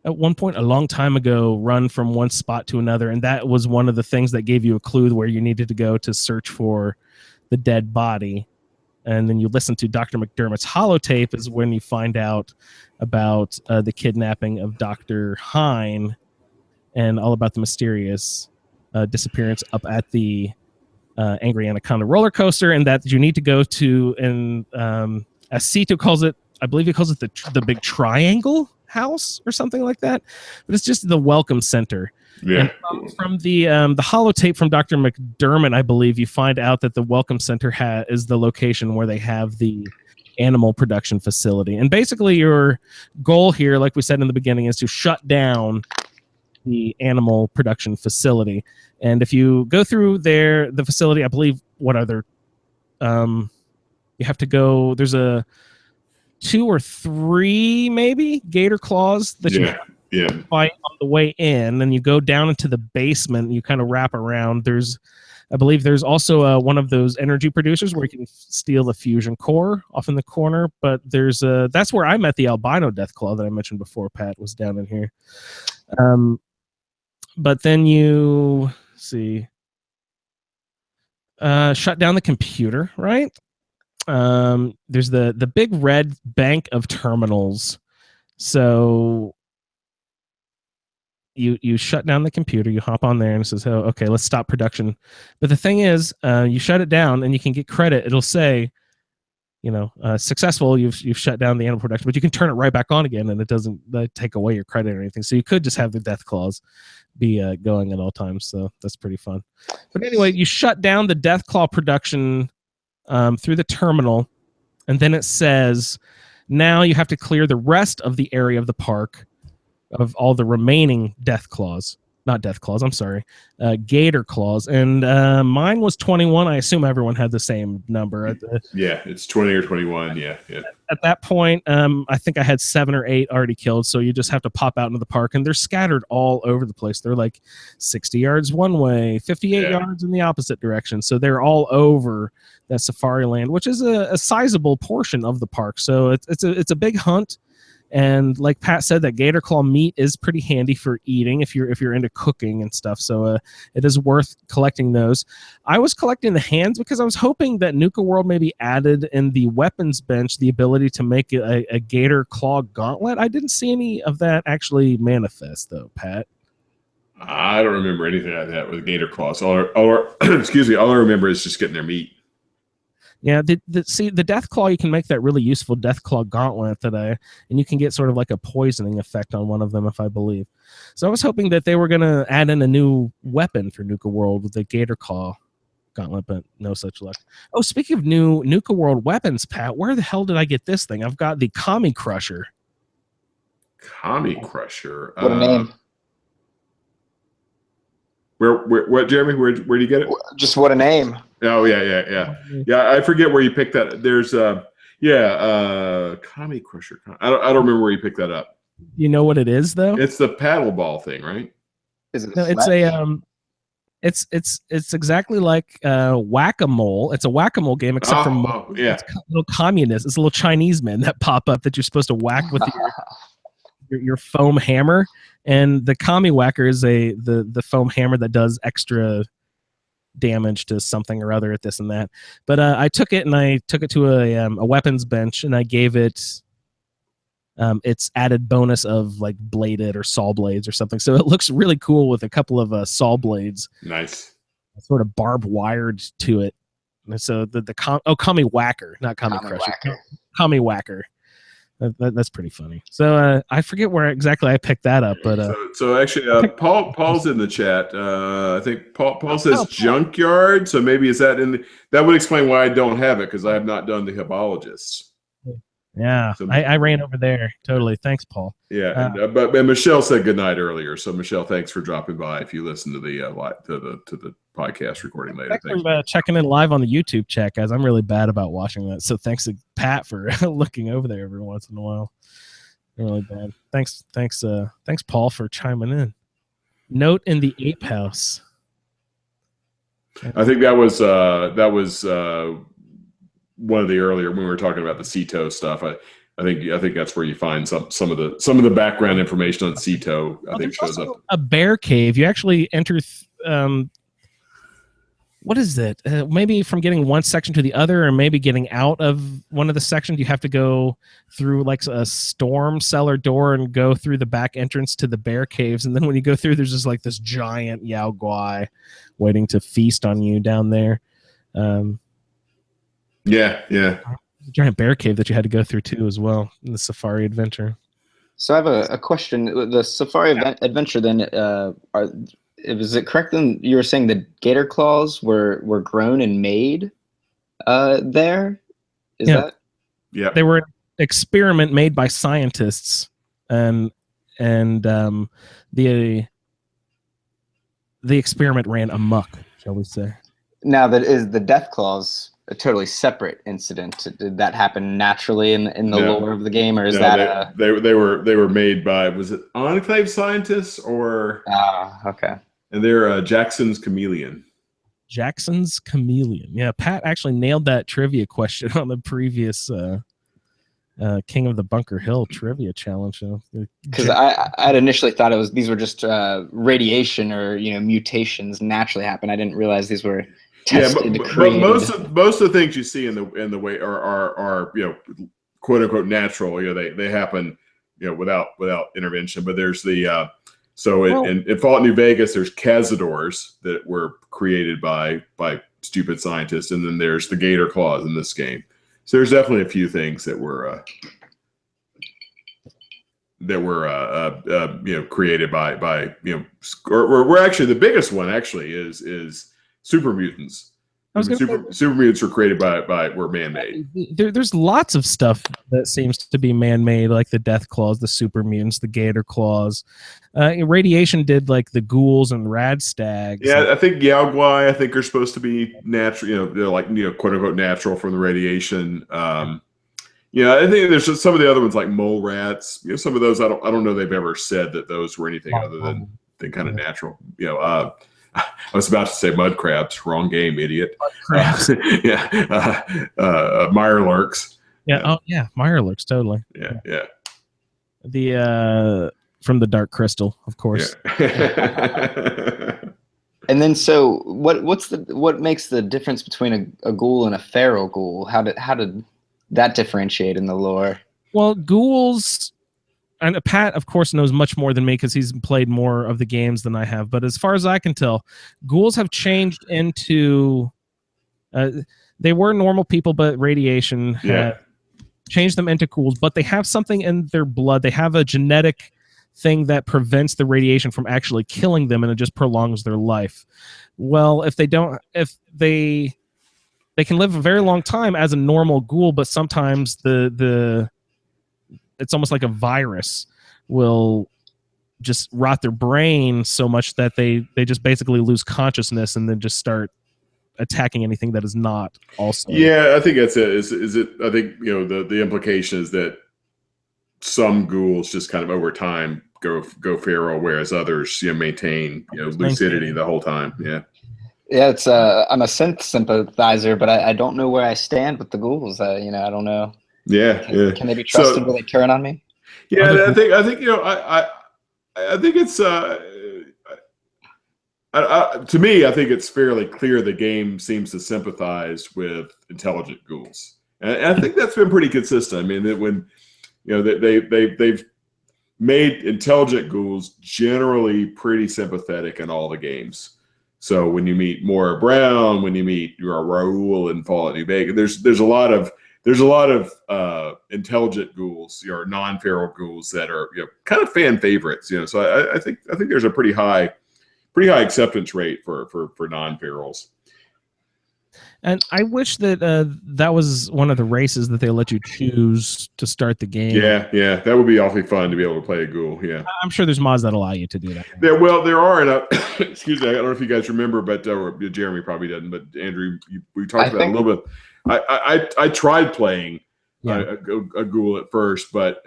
at one point a long time ago run from one spot to another. And that was one of the things that gave you a clue where you needed to go to search for the dead body. And then you listen to Dr. McDermott's holotape is when you find out about the kidnapping of Dr. Hine and all about the mysterious disappearance up at the Angry Anaconda roller coaster, and that you need to go to, and as Cito calls it, I believe he calls it the big triangle house or something like that, but it's just the welcome center. Yeah. And from the holotape from Dr. McDermott, I believe you find out that the welcome center is the location where they have the animal production facility. And basically your goal here, like we said in the beginning, is to shut down the animal production facility. And if you go through the facility, I believe, what are there? You have to go, there's a 2 or 3 maybe gator claws that you fight on the way in, and you go down into the basement and you kind of wrap around. I believe there's also one of those energy producers where you can steal the fusion core off in the corner, but that's where I met the albino deathclaw that I mentioned before. Pat was down in here. But then you shut down the computer, right? There's the big red bank of terminals. So you shut down the computer, you hop on there, and it says, oh, okay, let's stop production. But the thing is, you shut it down and you can get credit. It'll say, successful, you've shut down the animal production, but you can turn it right back on again, and it doesn't take away your credit or anything. So you could just have the death claws be going at all times. So that's pretty fun. But anyway, you shut down the death claw production through the terminal, and then it says, now you have to clear the rest of the area of the park of all the remaining gator claws. And mine was 21. I assume everyone had the same number. Yeah, it's 20 or 21. Yeah. At that point, I think I had 7 or 8 already killed. So you just have to pop out into the park, and they're scattered all over the place. They're like 60 yards one way, 58 yards in the opposite direction. So they're all over that safari land, which is a sizable portion of the park. So it's a big hunt. And like Pat said, that gator claw meat is pretty handy for eating if you're into cooking and stuff. So it is worth collecting those. I was collecting the hands because I was hoping that Nuka World maybe added in the weapons bench the ability to make a gator claw gauntlet. I didn't see any of that actually manifest, though, Pat. I don't remember anything like that with gator claws. Excuse me, all I remember is just getting their meat. Yeah, the Death Claw, you can make that really useful Death Claw gauntlet and you can get sort of like a poisoning effect on one of them, if I believe. So I was hoping that they were going to add in a new weapon for Nuka World with the Gator Claw gauntlet, but no such luck. Oh, speaking of new Nuka World weapons, Pat, where the hell did I get this thing? I've got the Kami Crusher. Kami Crusher. What a name. What, Jeremy? Where do you get it? Just what a name. Oh, yeah. I forget where you picked that. There's Kami Crusher. I don't remember where you picked that up. You know what it is, though? It's the paddle ball thing, right? Is it? No, it's a it's exactly like whack-a-mole. It's a whack-a-mole game, except for it's a little communist. It's a little Chinese men that pop up that you're supposed to whack with your foam hammer. And the Kami Whacker is the foam hammer that does extra damage to something or other at this and that. But I took it to a weapons bench, and I gave it its added bonus of like bladed or saw blades or something. So it looks really cool with a couple of saw blades. Nice. Sort of barbed wired to it. And so Kami Whacker, not Kami Crusher. Kami Whacker. That's pretty funny. So I forget where exactly I picked that up, but so actually, Paul's in the chat. I think Paul says junkyard. So maybe is that that would explain why I don't have it, because I have not done the Hibologists. Yeah, so, I ran over there. Totally. Thanks, Paul. Yeah, but Michelle said goodnight earlier. So Michelle, thanks for dropping by. If you listen to the to the podcast recording later, thanks for checking in live on the YouTube chat, guys. I'm really bad about watching that, so thanks to Pat for looking over there every once in a while. Really bad. Thanks, Paul, for chiming in. Note in the Ape House. I think that was one of the earlier when we were talking about the Ceto stuff. I think that's where you find some of the background information on Ceto. I think shows up. A bear cave. You actually enter. What is it? Maybe from getting one section to the other, or maybe getting out of one of the sections, you have to go through like a storm cellar door and go through the back entrance to the bear caves. And then when you go through, there's just like this giant Yao Guai waiting to feast on you down there. Yeah. Giant bear cave that you had to go through too as well in the Safari Adventure. So I have a question. The Safari Adventure then, is it correct then you were saying the gator claws were grown and made there? Is that? Yeah. They were an experiment made by scientists, and the experiment ran amok, shall we say. Now, that is the death claws a totally separate incident? Did that happen naturally in the lore of the game, or is they were made by, was it Enclave scientists or? Okay. And they're Jackson's Chameleon. Jackson's Chameleon. Yeah, Pat actually nailed that trivia question on the previous King of the Bunker Hill trivia challenge. Because I'd initially thought these were just radiation or mutations naturally happen. I didn't realize these were tested, created. But most of the things you see in the way are quote unquote natural. They happen without intervention. But there's the in Fallout New Vegas, there's Cazadors that were created by stupid scientists, and then there's the Gator Claws in this game. So there's definitely a few things that were created by or actually the biggest one actually is super mutants. Super mutants were created were man-made. There's lots of stuff that seems to be man-made, like the Death Claws, the super mutants, the Gator Claws. Radiation did like the ghouls and rad stags. Yeah, I think Yao Guai are supposed to be natural. They're like quote unquote natural from the radiation. I think there's some of the other ones like mole rats. Some of those I don't know they've ever said that those were anything other than kind of natural. I was about to say mud crabs. Wrong game, idiot. Mud crabs. Mirelurks. Yeah. Oh, yeah. Mirelurks, totally. Yeah. The from the Dark Crystal, of course. Yeah. And then, so what makes the difference between a ghoul and a feral ghoul? How did that differentiate in the lore? Well, ghouls. And Pat, of course, knows much more than me because he's played more of the games than I have. But as far as I can tell, ghouls have changed into they were normal people, but radiation had changed them into ghouls. But they have something in their blood. They have a genetic thing that prevents the radiation from actually killing them, and it just prolongs their life. Well, if they can live a very long time as a normal ghoul, but sometimes it's almost like a virus will just rot their brain so much that they just basically lose consciousness and then just start attacking anything that is not also. Yeah, I think that's it. Is it? I think the implication is that some ghouls just kind of over time go feral, whereas others maintain lucidity the whole time. Yeah. Yeah, it's I'm a synth sympathizer, but I don't know where I stand with the ghouls. I don't know. Yeah, Can they be trusted? Will they turn on me? Yeah, I think I think it's to me, I think it's fairly clear the game seems to sympathize with intelligent ghouls, and I think that's been pretty consistent. I mean, that when they've made intelligent ghouls generally pretty sympathetic in all the games. So when you meet Maura Brown, when you meet Raoul in Fallout New Vegas, there's a lot of intelligent ghouls or non-feral ghouls that are kind of fan favorites. So I think there's a pretty high acceptance rate for non-ferals. And I wish that that was one of the races that they let you choose to start the game. Yeah, that would be awfully fun to be able to play a ghoul. Yeah, I'm sure there's mods that allow you to do that. There are, and excuse me, I don't know if you guys remember, but Jeremy probably doesn't. But Andrew, we talked about it a little bit. I tried playing a ghoul at first, but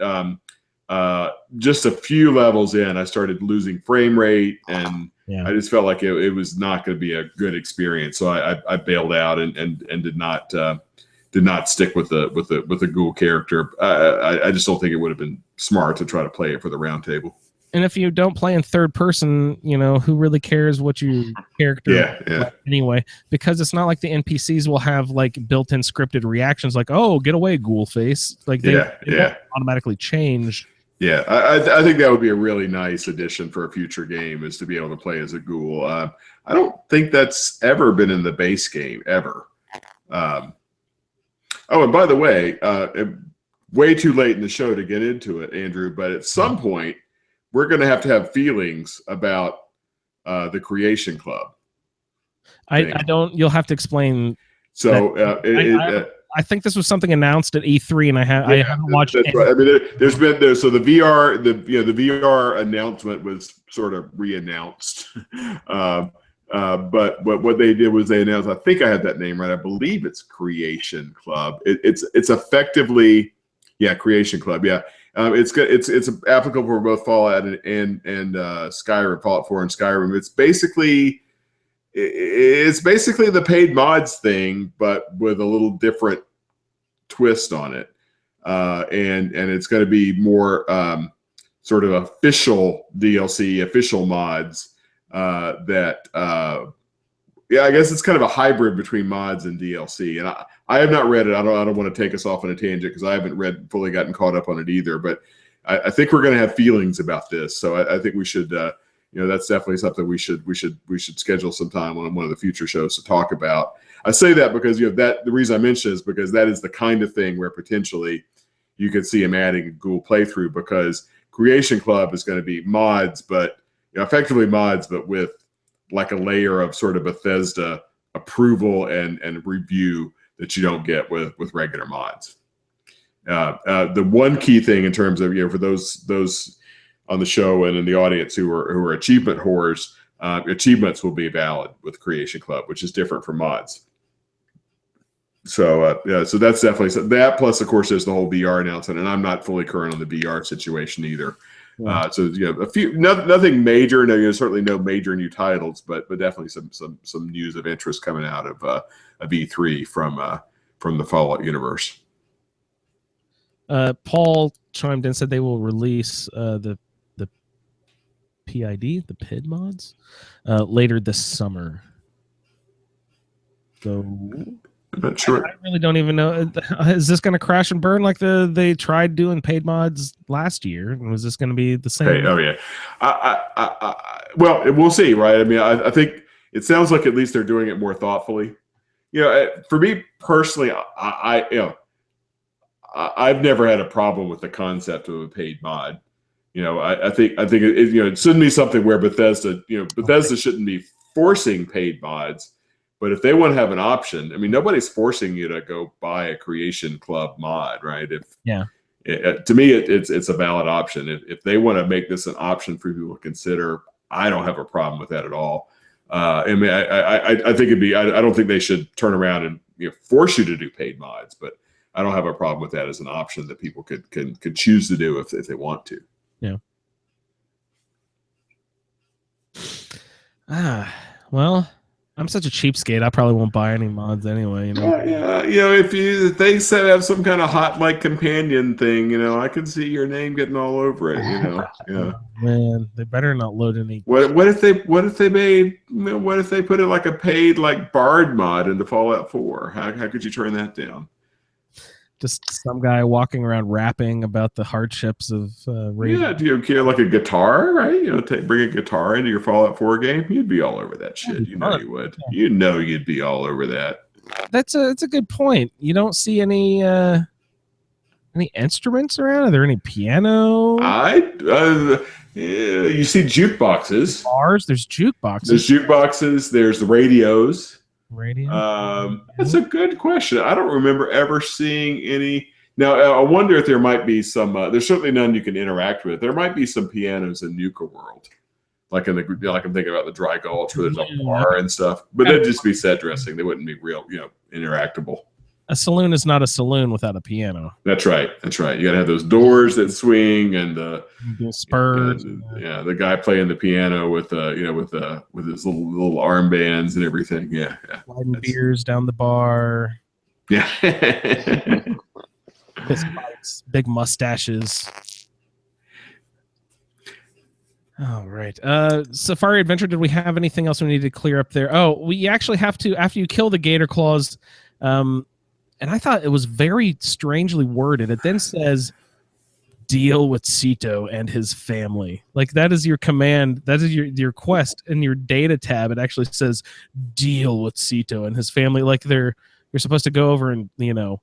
just a few levels in, I started losing frame rate, and I just felt like it was not going to be a good experience. So I bailed out and did not stick with the ghoul character. I just don't think it would have been smart to try to play it for the roundtable. And if you don't play in third person, who really cares what your character anyway? Because it's not like the NPCs will have like built-in scripted reactions like, "Oh, get away, ghoul face!" Like they don't automatically change. Yeah, I think that would be a really nice addition for a future game, is to be able to play as a ghoul. I don't think that's ever been in the base game ever. Oh, and by the way, way too late in the show to get into it, Andrew, but at some point we're going to have feelings about the Creation Club. I don't. You'll have to explain. So I think this was something announced at E3, and I haven't watched. That's right. I mean, so the VR the VR announcement was sort of re-announced, but what they did was they announced. I think I had that name right. I believe it's Creation Club. It's effectively Creation Club. Yeah, it's good. It's applicable for both Fallout and Skyrim, Fallout 4 and Skyrim. It's basically the paid mods thing, but with a little different twist on it, and it's going to be more sort of official DLC, official mods. I guess it's kind of a hybrid between mods and DLC. And I have not read it. I don't want to take us off on a tangent because I haven't fully gotten caught up on it either. But I think we're going to have feelings about this. So I think we should. That's definitely something we should schedule some time on one of the future shows to talk about. I say that because the reason I mention is because that is the kind of thing where potentially you could see him adding a ghoul playthrough, because Creation Club is going to be mods, but effectively mods, but with like a layer of sort of Bethesda approval and review that you don't get with regular mods. The one key thing in terms of for those on the show and in the audience who are achievement whores, achievements will be valid with Creation Club, which is different from mods. So so that's definitely that. Plus, of course, there's the whole VR announcement, and I'm not fully current on the VR situation either. Yeah. So a few, nothing major. No, certainly no major new titles, but definitely some news of interest coming out of E3 from the Fallout universe. Paul chimed in and said they will release the PID mods later this summer. So I'm not sure. I really don't even know. Is this going to crash and burn like they tried doing paid mods last year? Was this going to be the same? Hey, oh yeah. Well, we'll see, right? I mean, I think it sounds like at least they're doing it more thoughtfully. for me personally, I've never had a problem with the concept of a paid mod. I think it shouldn't be something where Bethesda shouldn't be forcing paid mods, but if they want to have an option, I mean, nobody's forcing you to go buy a Creation Club mod, right? To me, it's a valid option. If they want to make this an option for people to consider, I don't have a problem with that at all. I mean, I think I don't think they should turn around and force you to do paid mods, but I don't have a problem with that as an option that people could choose to do if they want to. Yeah. Well, I'm such a cheapskate. I probably won't buy any mods anyway. Yeah. If they said have some kind of hot like companion thing, I could see your name getting all over it. Yeah. Man, they better not load any. What if they put it like a paid like Bard mod into Fallout 4? How could you turn that down? Just some guy walking around rapping about the hardships of raiding. Yeah, do you care like a guitar, right? Bring a guitar into your Fallout 4 game. You'd be all over that shit. You know you would. Yeah. You'd be all over that. That's a good point. You don't see any instruments around? Are there any piano? You see jukeboxes. Bars. There's jukeboxes. There's jukeboxes. There's the radios. Radio? That's a good question. I don't remember ever seeing any. Now, I wonder if there might be some. There's certainly none you can interact with. There might be some pianos in Nuka World, like I'm thinking about the Dry Gulch, where there's a bar and stuff. But they'd just be set dressing. They wouldn't be real, interactable. A saloon is not a saloon without a piano. That's right. You got to have those doors that swing and spurs. The guy playing the piano with with his little armbands and everything. Yeah. Sliding beers down the bar. Yeah. Fist fights, big mustaches. All right. Safari Adventure, did we have anything else we need to clear up there? Oh, we actually have to, after you kill the gator claws, and I thought it was very strangely worded. It then says, deal with Cito and his family. Like, that is your command. That is your quest. In your data tab, it actually says, deal with Cito and his family. Like, you're supposed to go over and, You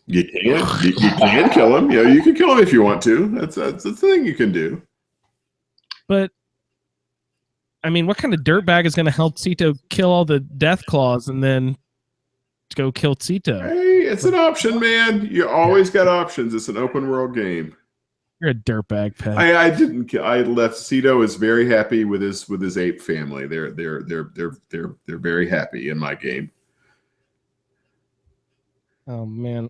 can kill him. You can kill him if you want to. That's the thing you can do. But, I mean, what kind of dirtbag is going to help Cito kill all the death claws and then go kill Cito? Hey, it's an option, man. You always got options. It's an open world game. You're a dirtbag, Pat. I didn't kill. I left. Cito is very happy with his ape family. They're very happy in my game. Oh man.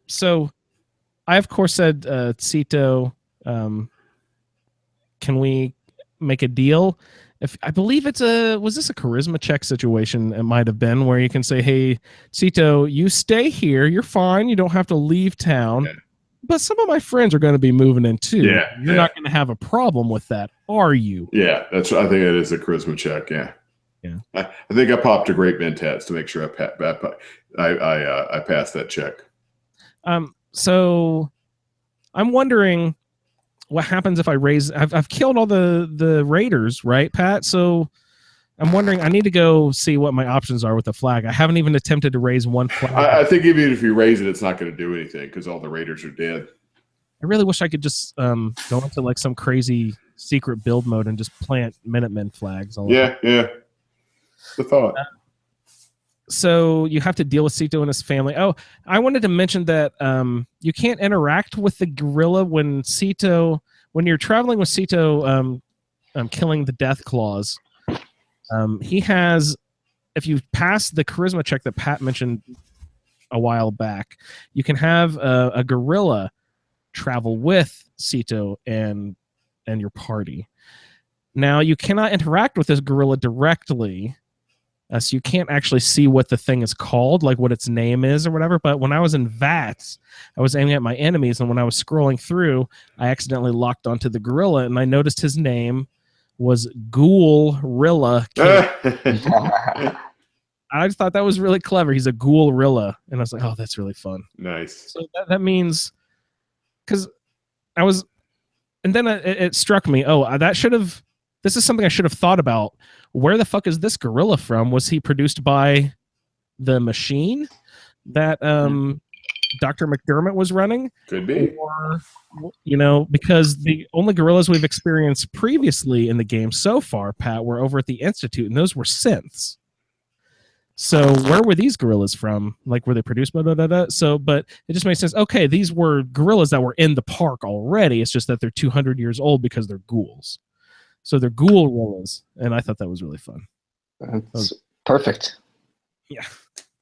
So I of course said Cito, can we make a deal? If I believe was this a charisma check situation? It might have been, where you can say, hey, Cito, you stay here, you're fine, you don't have to leave town. Yeah. But some of my friends are going to be moving in too. Yeah. You're not going to have a problem with that, are you? Yeah, I think it is a charisma check, yeah. Yeah. I think I popped a great mentats to make sure I passed that check. So I'm wondering what happens if I raise. I've killed all the raiders, right, Pat? So I'm wondering. I need to go see what my options are with the flag. I haven't even attempted to raise one flag. I think even if you raise it, it's not going to do anything because all the raiders are dead. I really wish I could just go into like some crazy secret build mode and just plant Minutemen flags. Yeah. The thought. So you have to deal with Cito and his family. Oh, I wanted to mention that you can't interact with the gorilla when you're traveling with Cito, killing the death claws. He has, if you pass the charisma check that Pat mentioned a while back, you can have a gorilla travel with Cito and your party. Now, you cannot interact with this gorilla directly. So you can't actually see what the thing is called, like what its name is or whatever. But when I was in VATS, I was aiming at my enemies, and when I was scrolling through, I accidentally locked onto the gorilla, and I noticed his name was Ghoul-rilla. I just thought that was really clever. He's a Ghoul-rilla, and I was like, oh, that's really fun. Nice. So that means, because I was, and then it struck me, this is something I should have thought about. Where the fuck is this gorilla from? Was he produced by the machine that Dr. McDermott was running. Could be. Or, because the only gorillas we've experienced previously in the game so far, Pat, were over at the Institute, and those were synths. So where were these gorillas from? Like, were they produced? Blah, blah, blah, blah. So, but it just makes sense. Okay, these were gorillas that were in the park already. It's just that they're 200 years old because they're ghouls. So they're ghoul gorillas, and I thought that was really fun. That's perfect. Yeah,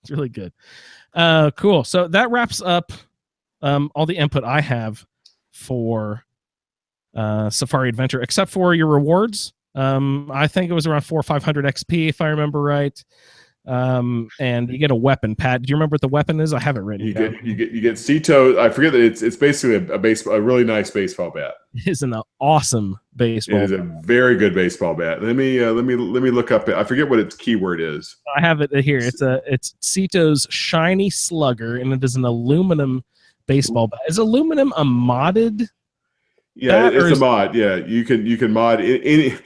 it's really good. Cool. So that wraps up all the input I have for Safari Adventure, except for your rewards. I think it was around 400 or 500 XP, if I remember right. And you get a weapon. Pat, do you remember what the weapon is? I have it written down. You get Cito. I forget that it's basically a really nice baseball bat. It is an awesome baseball. It is a very good baseball bat. Let me look up it. I forget what its keyword is. I have it here. It's Cito's Shiny Slugger, and it is an aluminum baseball bat. Is aluminum a modded? Yeah, it's a mod. Yeah, you can mod any.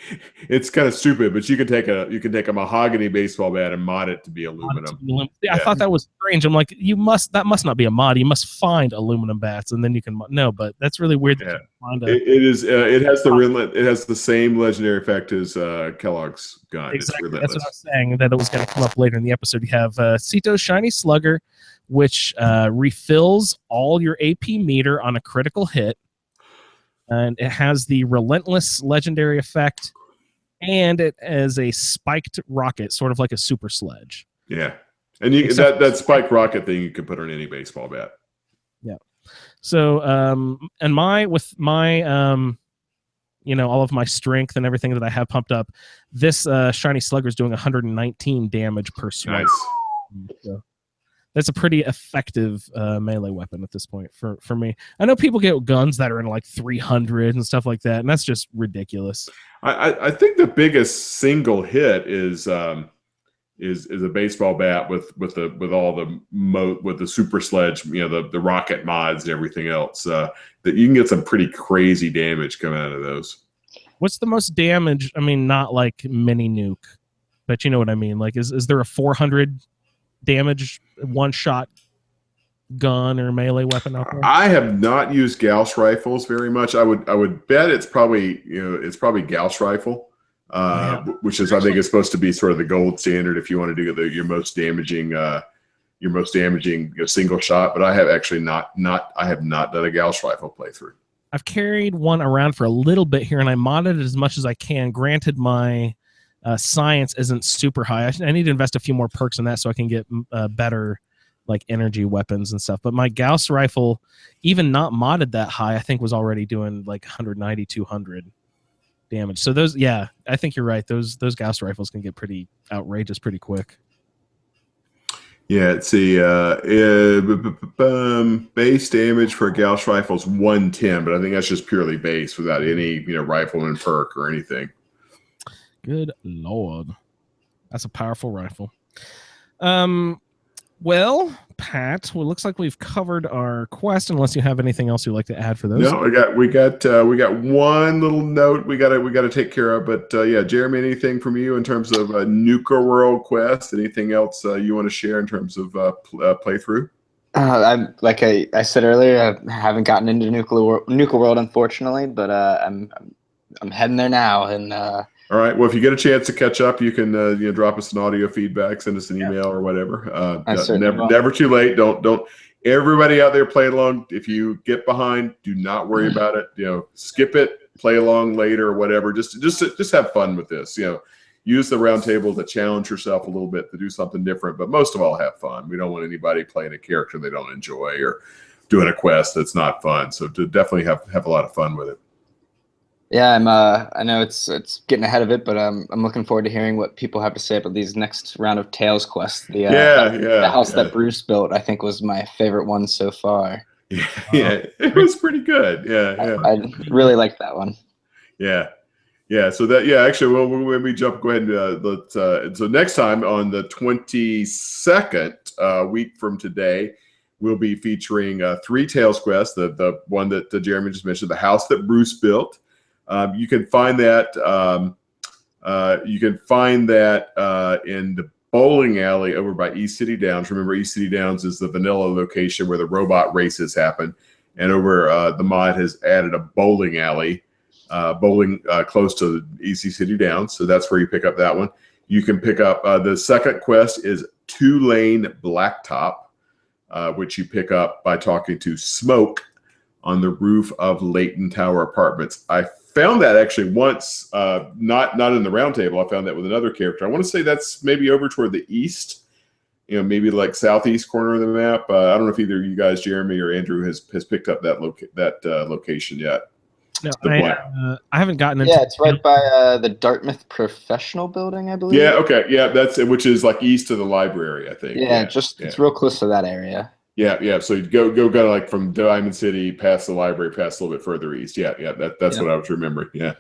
It's kind of stupid, but you can take a mahogany baseball bat and mod it to be aluminum. Yeah, I thought that was strange. I'm like, that must not be a mod. You must find aluminum bats and then you can no, but that's really weird. Yeah. It has the same legendary effect as Kellogg's gun. Exactly. It's that's what I was saying. That it was going to come up later in the episode. You have Cito's Shiny Slugger, which refills all your AP meter on a critical hit. And it has the Relentless legendary effect, and it has a spiked rocket, sort of like a super sledge. Yeah, and that spiked rocket thing you can put on any baseball bat. Yeah. So, and with my all of my strength and everything that I have pumped up, this Shiny Slugger is doing 119 damage per swing. Nice. So that's a pretty effective melee weapon at this point for me. I know people get guns that are in like 300 and stuff like that, and that's just ridiculous. I think the biggest single hit is a baseball bat with the super sledge, the rocket mods and everything else. That you can get some pretty crazy damage coming out of those. What's the most damage? I mean, not like mini nuke, but you know what I mean. Like, is there a 400 damage one shot gun or melee weapon out there? I have not used Gauss rifles very much. I would bet it's probably Gauss rifle, which is I think is supposed to be sort of the gold standard if you want to do your most damaging single shot. But I have actually not done a Gauss rifle playthrough. I've carried one around for a little bit here, and I modded it as much as I can. Granted, my science isn't super high. I need to invest a few more perks in that so I can get better like energy weapons and stuff. But my Gauss rifle, even not modded that high, I think was already doing like 190, 200 damage. So those, yeah, I think you're right. Those Gauss rifles can get pretty outrageous pretty quick. Yeah, let's see. Base damage for Gauss rifles 110, but I think that's just purely base without any rifleman perk or anything. Good Lord. That's a powerful rifle. Well, Pat, it looks like we've covered our quest, unless you have anything else you'd like to add for those. No, we got one little note we gotta take care of, but yeah, Jeremy, anything from you in terms of Nuka World quest? Anything else you want to share in terms of playthrough? Like I said earlier, I haven't gotten into Nuka World, unfortunately, but I'm heading there now, and all right. Well, if you get a chance to catch up, you can drop us an audio feedback, send us an email or whatever. Never too late. Don't everybody out there play along. If you get behind, do not worry about it. Skip it, play along later or whatever. Just have fun with this. Use the Roundtable to challenge yourself a little bit to do something different, but most of all, have fun. We don't want anybody playing a character they don't enjoy or doing a quest that's not fun. So to definitely have a lot of fun with it. Yeah, I know it's getting ahead of it, but I'm looking forward to hearing what people have to say about these next round of Tales quests. The house that Bruce built, I think, was my favorite one so far. Yeah, it was pretty good. Yeah. I really liked that one. Yeah. So actually, when we jump, go ahead and so next time on the 22nd week from today, we'll be featuring 3 Tales quests. The one that Jeremy just mentioned, the house that Bruce built. You can find that. In bowling alley over by East City Downs. Remember, East City Downs is the vanilla location where the robot races happen. And over the mod has added a bowling alley, close to East City Downs. So that's where you pick up that one. You can pick up the second quest is 2-lane blacktop, which you pick up by talking to Smoke on the roof of Leighton Tower Apartments. I found that actually once, not in the Roundtable. I found that with another character. I want to say that's maybe over toward the east, maybe like southeast corner of the map. I don't know if either you guys, Jeremy or Andrew, has picked up that location yet. No, I haven't gotten into. Yeah, it's right by the Dartmouth Professional Building, I believe. Yeah, okay, yeah, which is like east of the library, I think. Yeah, it's real close to that area. Yeah. So you go kind of like from Diamond City, past the library, past a little bit further east. Yeah. That's what I was remembering. Yeah.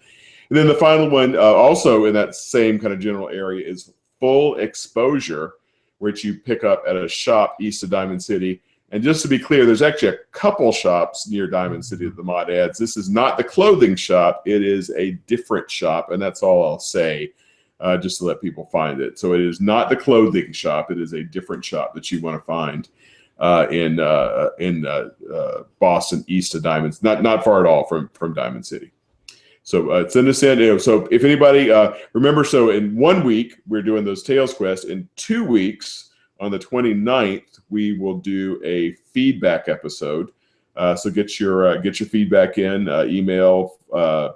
And then the final one, also in that same kind of general area, is Full Exposure, which you pick up at a shop east of Diamond City. And just to be clear, there's actually a couple shops near Diamond City that the mod adds. This is not the clothing shop. It is a different shop, and that's all I'll say, just to let people find it. So it is not the clothing shop. It is a different shop that you want to find in Boston, east of Diamond, not far at all from Diamond City. So send us in. So if anybody remember, so in 1 week we're doing those Tales quests. In 2 weeks, on the 29th, we will do a feedback episode. So get your feedback in, email, a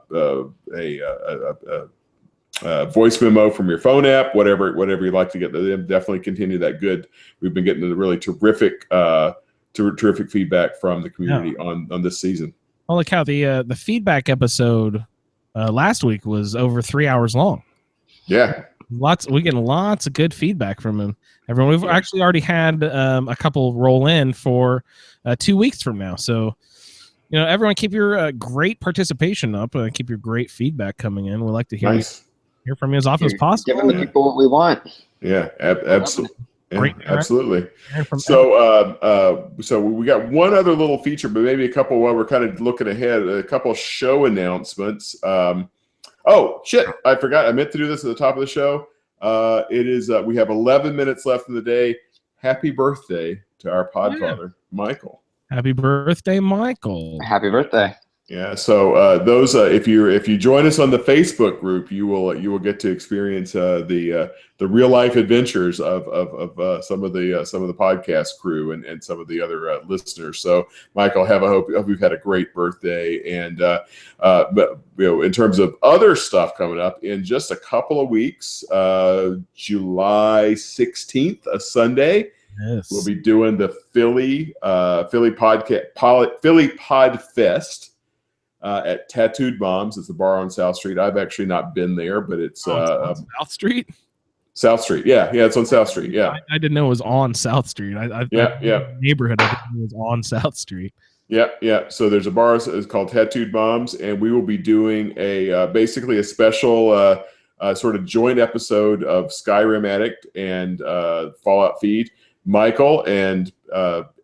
voice memo from your phone app, whatever you'd like to get. Definitely continue that good. We've been getting the really terrific feedback from the community on this season. Holy cow! The feedback episode last week was over 3 hours long. Yeah. We're getting lots of good feedback from everyone. We've actually already had a couple roll in for 2 weeks from now. So, everyone keep your great participation up. Keep your great feedback coming in. We'd like to hear from you as often as possible. Giving the people what we want. Yeah, absolutely. Great, absolutely. So we got one other little feature, but maybe a couple while we're kind of looking ahead. A couple show announcements. Oh, shit. I forgot. I meant to do this at the top of the show. It is, we have 11 minutes left in the day. Happy birthday to our podfather, Michael. Happy birthday, Michael. Happy birthday. Yeah. So those, if you join us on the Facebook group, you will get to experience the real life adventures of some of the podcast crew and some of the other listeners. So, Michael, I hope you've had a great birthday. And but in terms of other stuff coming up, in just a couple of weeks, July 16th, a Sunday. Yes. We'll be doing the Philly Pod Fest. At Tattooed Moms. It's a bar on South Street. I've actually not been there, but it's on South Street. South Street, yeah, it's on South Street. Yeah, I didn't know it was on South Street. Neighborhood. I didn't know it was on South Street. Yeah. So there's a bar. It's called Tattooed Moms, and we will be doing basically a special sort of joint episode of Skyrim Addict and Fallout Feed. Michael and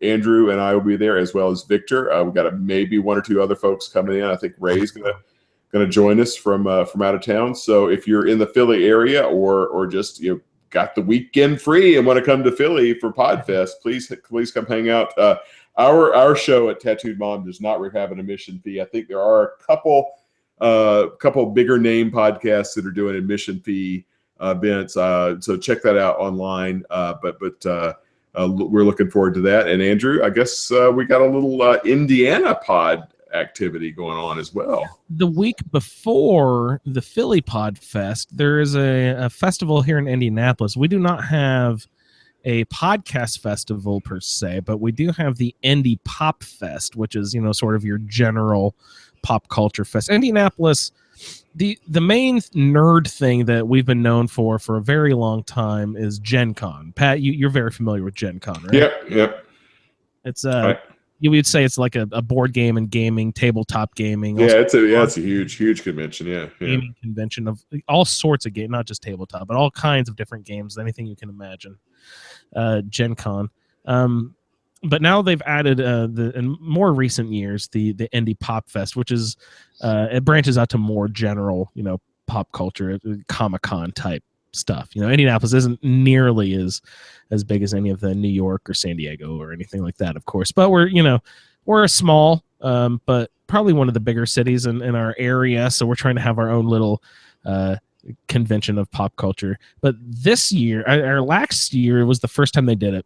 Andrew and I will be there, as well as Victor. We've got maybe one or two other folks coming in. I think Ray's gonna join us from out of town. So if you're in the Philly area or just got the weekend free and want to come to Philly for Podfest, please come hang out. Our show at Tattooed Mom does not have an admission fee. I think there are a couple bigger name podcasts that are doing admission fee events. So check that out online. But we're looking forward to that. And Andrew, I guess we got a little Indiana pod activity going on as well. The week before the Philly Pod Fest, there is a festival here in Indianapolis. We do not have a podcast festival per se, but we do have the Indie Pop Fest, which is sort of your general pop culture fest. Indianapolis. The main nerd thing that we've been known for a very long time is Gen Con. Pat, you're very familiar with Gen Con, right? Yep. It's you would say it's like a board game and gaming, tabletop gaming. Yeah, it's a huge convention. Yeah. Gaming convention of all sorts of games, not just tabletop, but all kinds of different games, anything you can imagine. Gen Con. But now they've added in more recent years the Indie Pop Fest, which is it branches out to more general pop culture, Comic-Con type stuff. Indianapolis isn't nearly as big as any of the New York or San Diego or anything like that, of course. But we're a small, but probably one of the bigger cities in our area. So we're trying to have our own little convention of pop culture. But this year, or last year, was the first time they did it.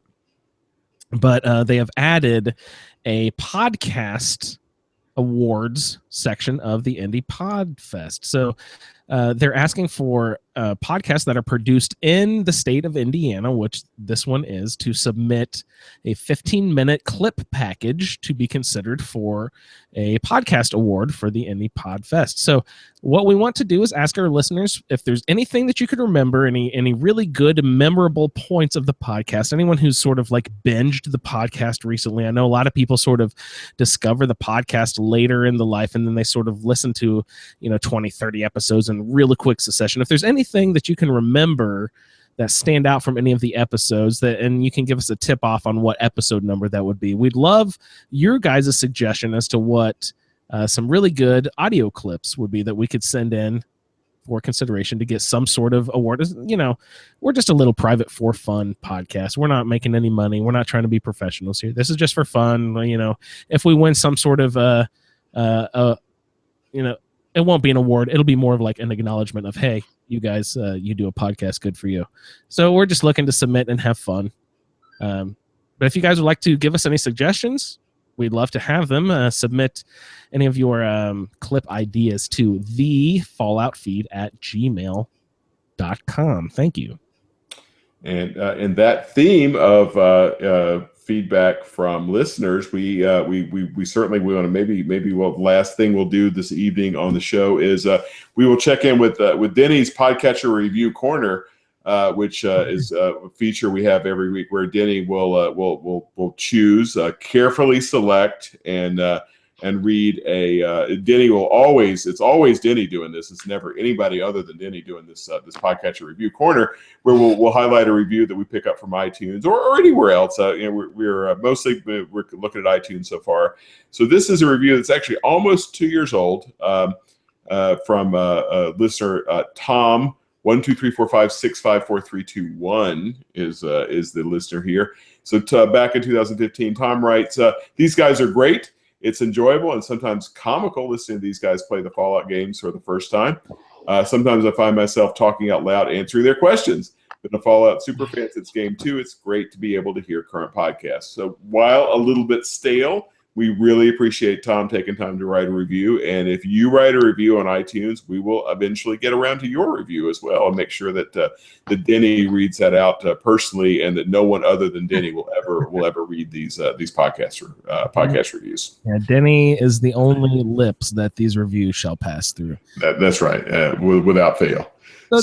But they have added a podcast awards section of the Indie Pod Fest. So they're asking for podcasts that are produced in the state of Indiana, which this one is, to submit a 15-minute clip package to be considered for a podcast award for the Indie Pod Fest. So what we want to do is ask our listeners if there's anything that you could remember, any really good, memorable points of the podcast, anyone who's sort of like binged the podcast recently. I know a lot of people sort of discover the podcast later in the life, and then they sort of listen to 20, 30 episodes in really quick succession. If there's anything that you can remember that stand out from any of the episodes, and you can give us a tip off on what episode number that would be. We'd love your guys' suggestion as to what some really good audio clips would be that we could send in for consideration to get some sort of award. We're just a little private for fun podcast. We're not making any money. We're not trying to be professionals here. This is just for fun. If we win some sort of it won't be an award. It'll be more of like an acknowledgement of, hey, you guys, you do a podcast, good for you. So we're just looking to submit and have fun. But if you guys would like to give us any suggestions, we'd love to have them. Submit any of your clip ideas to thefalloutfeed@gmail.com. Thank you. And in that theme of feedback from listeners, we certainly want to maybe the last thing we'll do this evening on the show is we will check in with Denny's Podcatcher Review Corner, which is a feature we have every week where Denny will choose, carefully select, and read Denny will always, it's always Denny doing this. It's never anybody other than Denny doing this Podcatcher Review Corner, where we'll highlight a review that we pick up from iTunes or anywhere else. We're mostly we're looking at iTunes so far. So this is a review that's actually almost 2 years old, from listener Tom. 12345654321 is the listener here. So back in 2015, Tom writes, "These guys are great. It's enjoyable and sometimes comical listening to these guys play the Fallout games for the first time. Sometimes I find myself talking out loud, answering their questions. But the Fallout superfans, it's game 2. It's great to be able to hear current podcasts." So while a little bit stale, we really appreciate Tom taking time to write a review. And if you write a review on iTunes, we will eventually get around to your review as well and make sure that Denny reads that out personally, and that no one other than Denny will ever read these podcast reviews. Yeah, Denny is the only lips that these reviews shall pass through. That's right, without fail. We're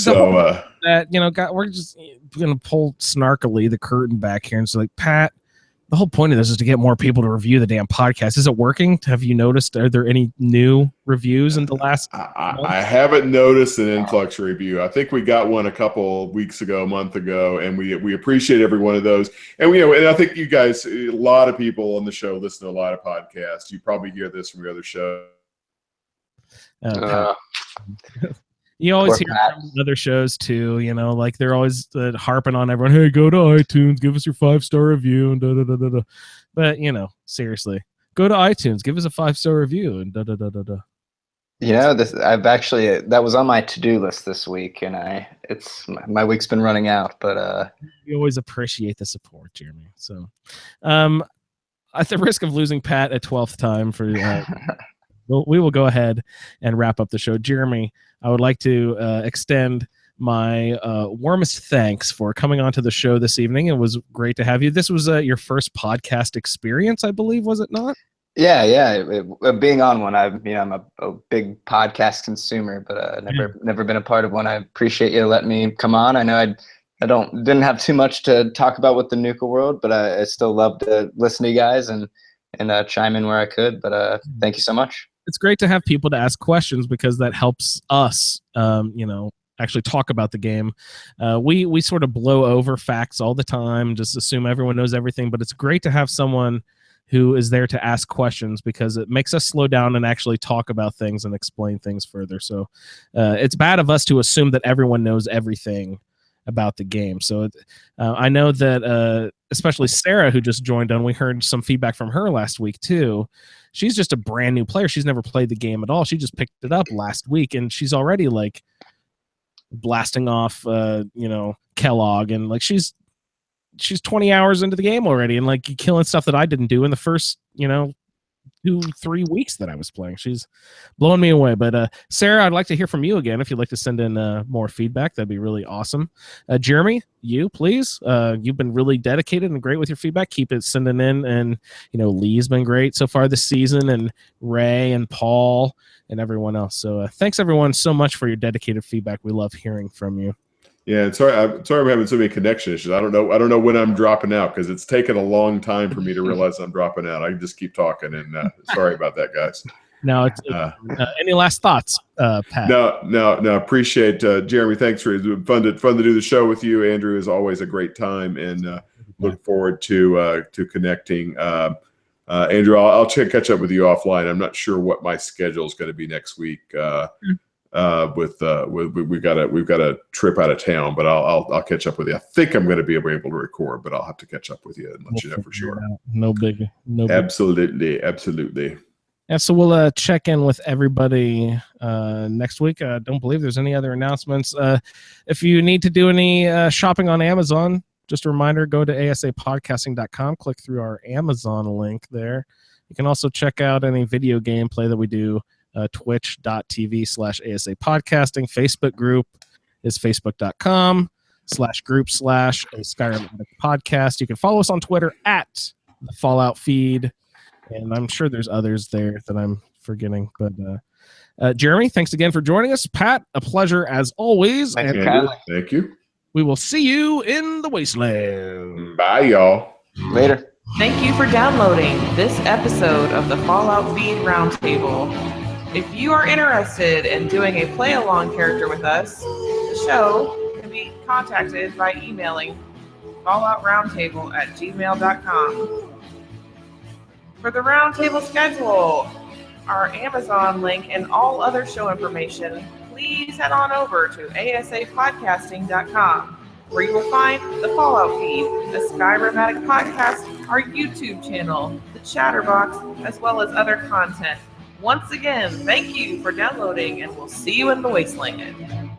just going to pull snarkily the curtain back here and say, like, Pat, the whole point of this is to get more people to review the damn podcast. Is it working? Have you noticed? Are there any new reviews in the last? I haven't noticed an influx review. I think we got one a couple weeks ago, a month ago, and we appreciate every one of those. And and I think you guys, a lot of people on the show listen to a lot of podcasts. You probably hear this from your other show. You always hear from other shows too, like they're always harping on everyone. Hey, go to iTunes, give us your 5-star review, and da da da da da. But seriously, go to iTunes, give us a 5-star review, and da da da da da. That was on my to-do list this week, and my week's been running out. But we always appreciate the support, Jeremy. So, at the risk of losing Pat a 12th time for. We will go ahead and wrap up the show. Jeremy, I would like to extend my warmest thanks for coming onto the show this evening. It was great to have you. This was your first podcast experience, I believe, was it not? Yeah. Being on one, I'm a big podcast consumer, but never been a part of one. I appreciate you letting me come on. I know I didn't have too much to talk about with the Nuka world, but I still love to listen to you guys and chime in where I could. But thank you so much. It's great to have people to ask questions because that helps us, actually talk about the game. We sort of blow over facts all the time, just assume everyone knows everything, but it's great to have someone who is there to ask questions because it makes us slow down and actually talk about things and explain things further. So it's bad of us to assume that everyone knows everything about the game. So I know that especially Sarah, who just joined on, we heard some feedback from her last week too. She's just a brand new player. She's never played the game at all. She just picked it up last week, and she's already like blasting off, Kellogg, and like she's 20 hours into the game already, and like killing stuff that I didn't do in the first, 2-3 weeks that I was playing. She's blowing me away. But Sarah, I'd like to hear from you again. If you'd like to send in more feedback, that'd be really awesome. Jeremy, you please. You've been really dedicated and great with your feedback. Keep it sending in. And Lee's been great so far this season, and Ray and Paul and everyone else. So thanks everyone so much for your dedicated feedback. We love hearing from you. Yeah, I'm sorry I'm having so many connection issues. I don't know when I'm dropping out, because it's taken a long time for me to realize I'm dropping out. I can just keep talking, and sorry about that, guys. No, any last thoughts, Pat? No. Appreciate Jeremy. Thanks for fun to do the show with you. Andrew is always a great time, and look forward to connecting. Andrew, I'll catch up with you offline. I'm not sure what my schedule is going to be next week. We've got a trip out of town, but I'll catch up with you. I think I'm going to be able to record, but I'll have to catch up with you and let you know for sure. No big. Absolutely. Yeah, so we'll check in with everybody next week. I don't believe there's any other announcements. If you need to do any shopping on Amazon, just a reminder, go to asapodcasting.com, click through our Amazon link there. You can also check out any video gameplay that we do. Twitch.tv/ASA podcasting. Facebook group is facebook.com/group/a Skyrim Addict podcast. You can follow us on Twitter at the Fallout Feed, and I'm sure there's others there that I'm forgetting. But Jeremy, thanks again for joining us. Pat, a pleasure as always. Thank you. We will see you in the wasteland. Bye, y'all. Later. Thank you for downloading this episode of the Fallout Feed Roundtable. If you are interested in doing a play-along character with us, the show can be contacted by emailing falloutroundtable@gmail.com. For the Roundtable schedule, our Amazon link, and all other show information, please head on over to asapodcasting.com, where you will find the Fallout Feed, a Skyrim Addict podcast, our YouTube channel, the Chatterbox, as well as other content. Once again, thank you for downloading, and we'll see you in the wasteland.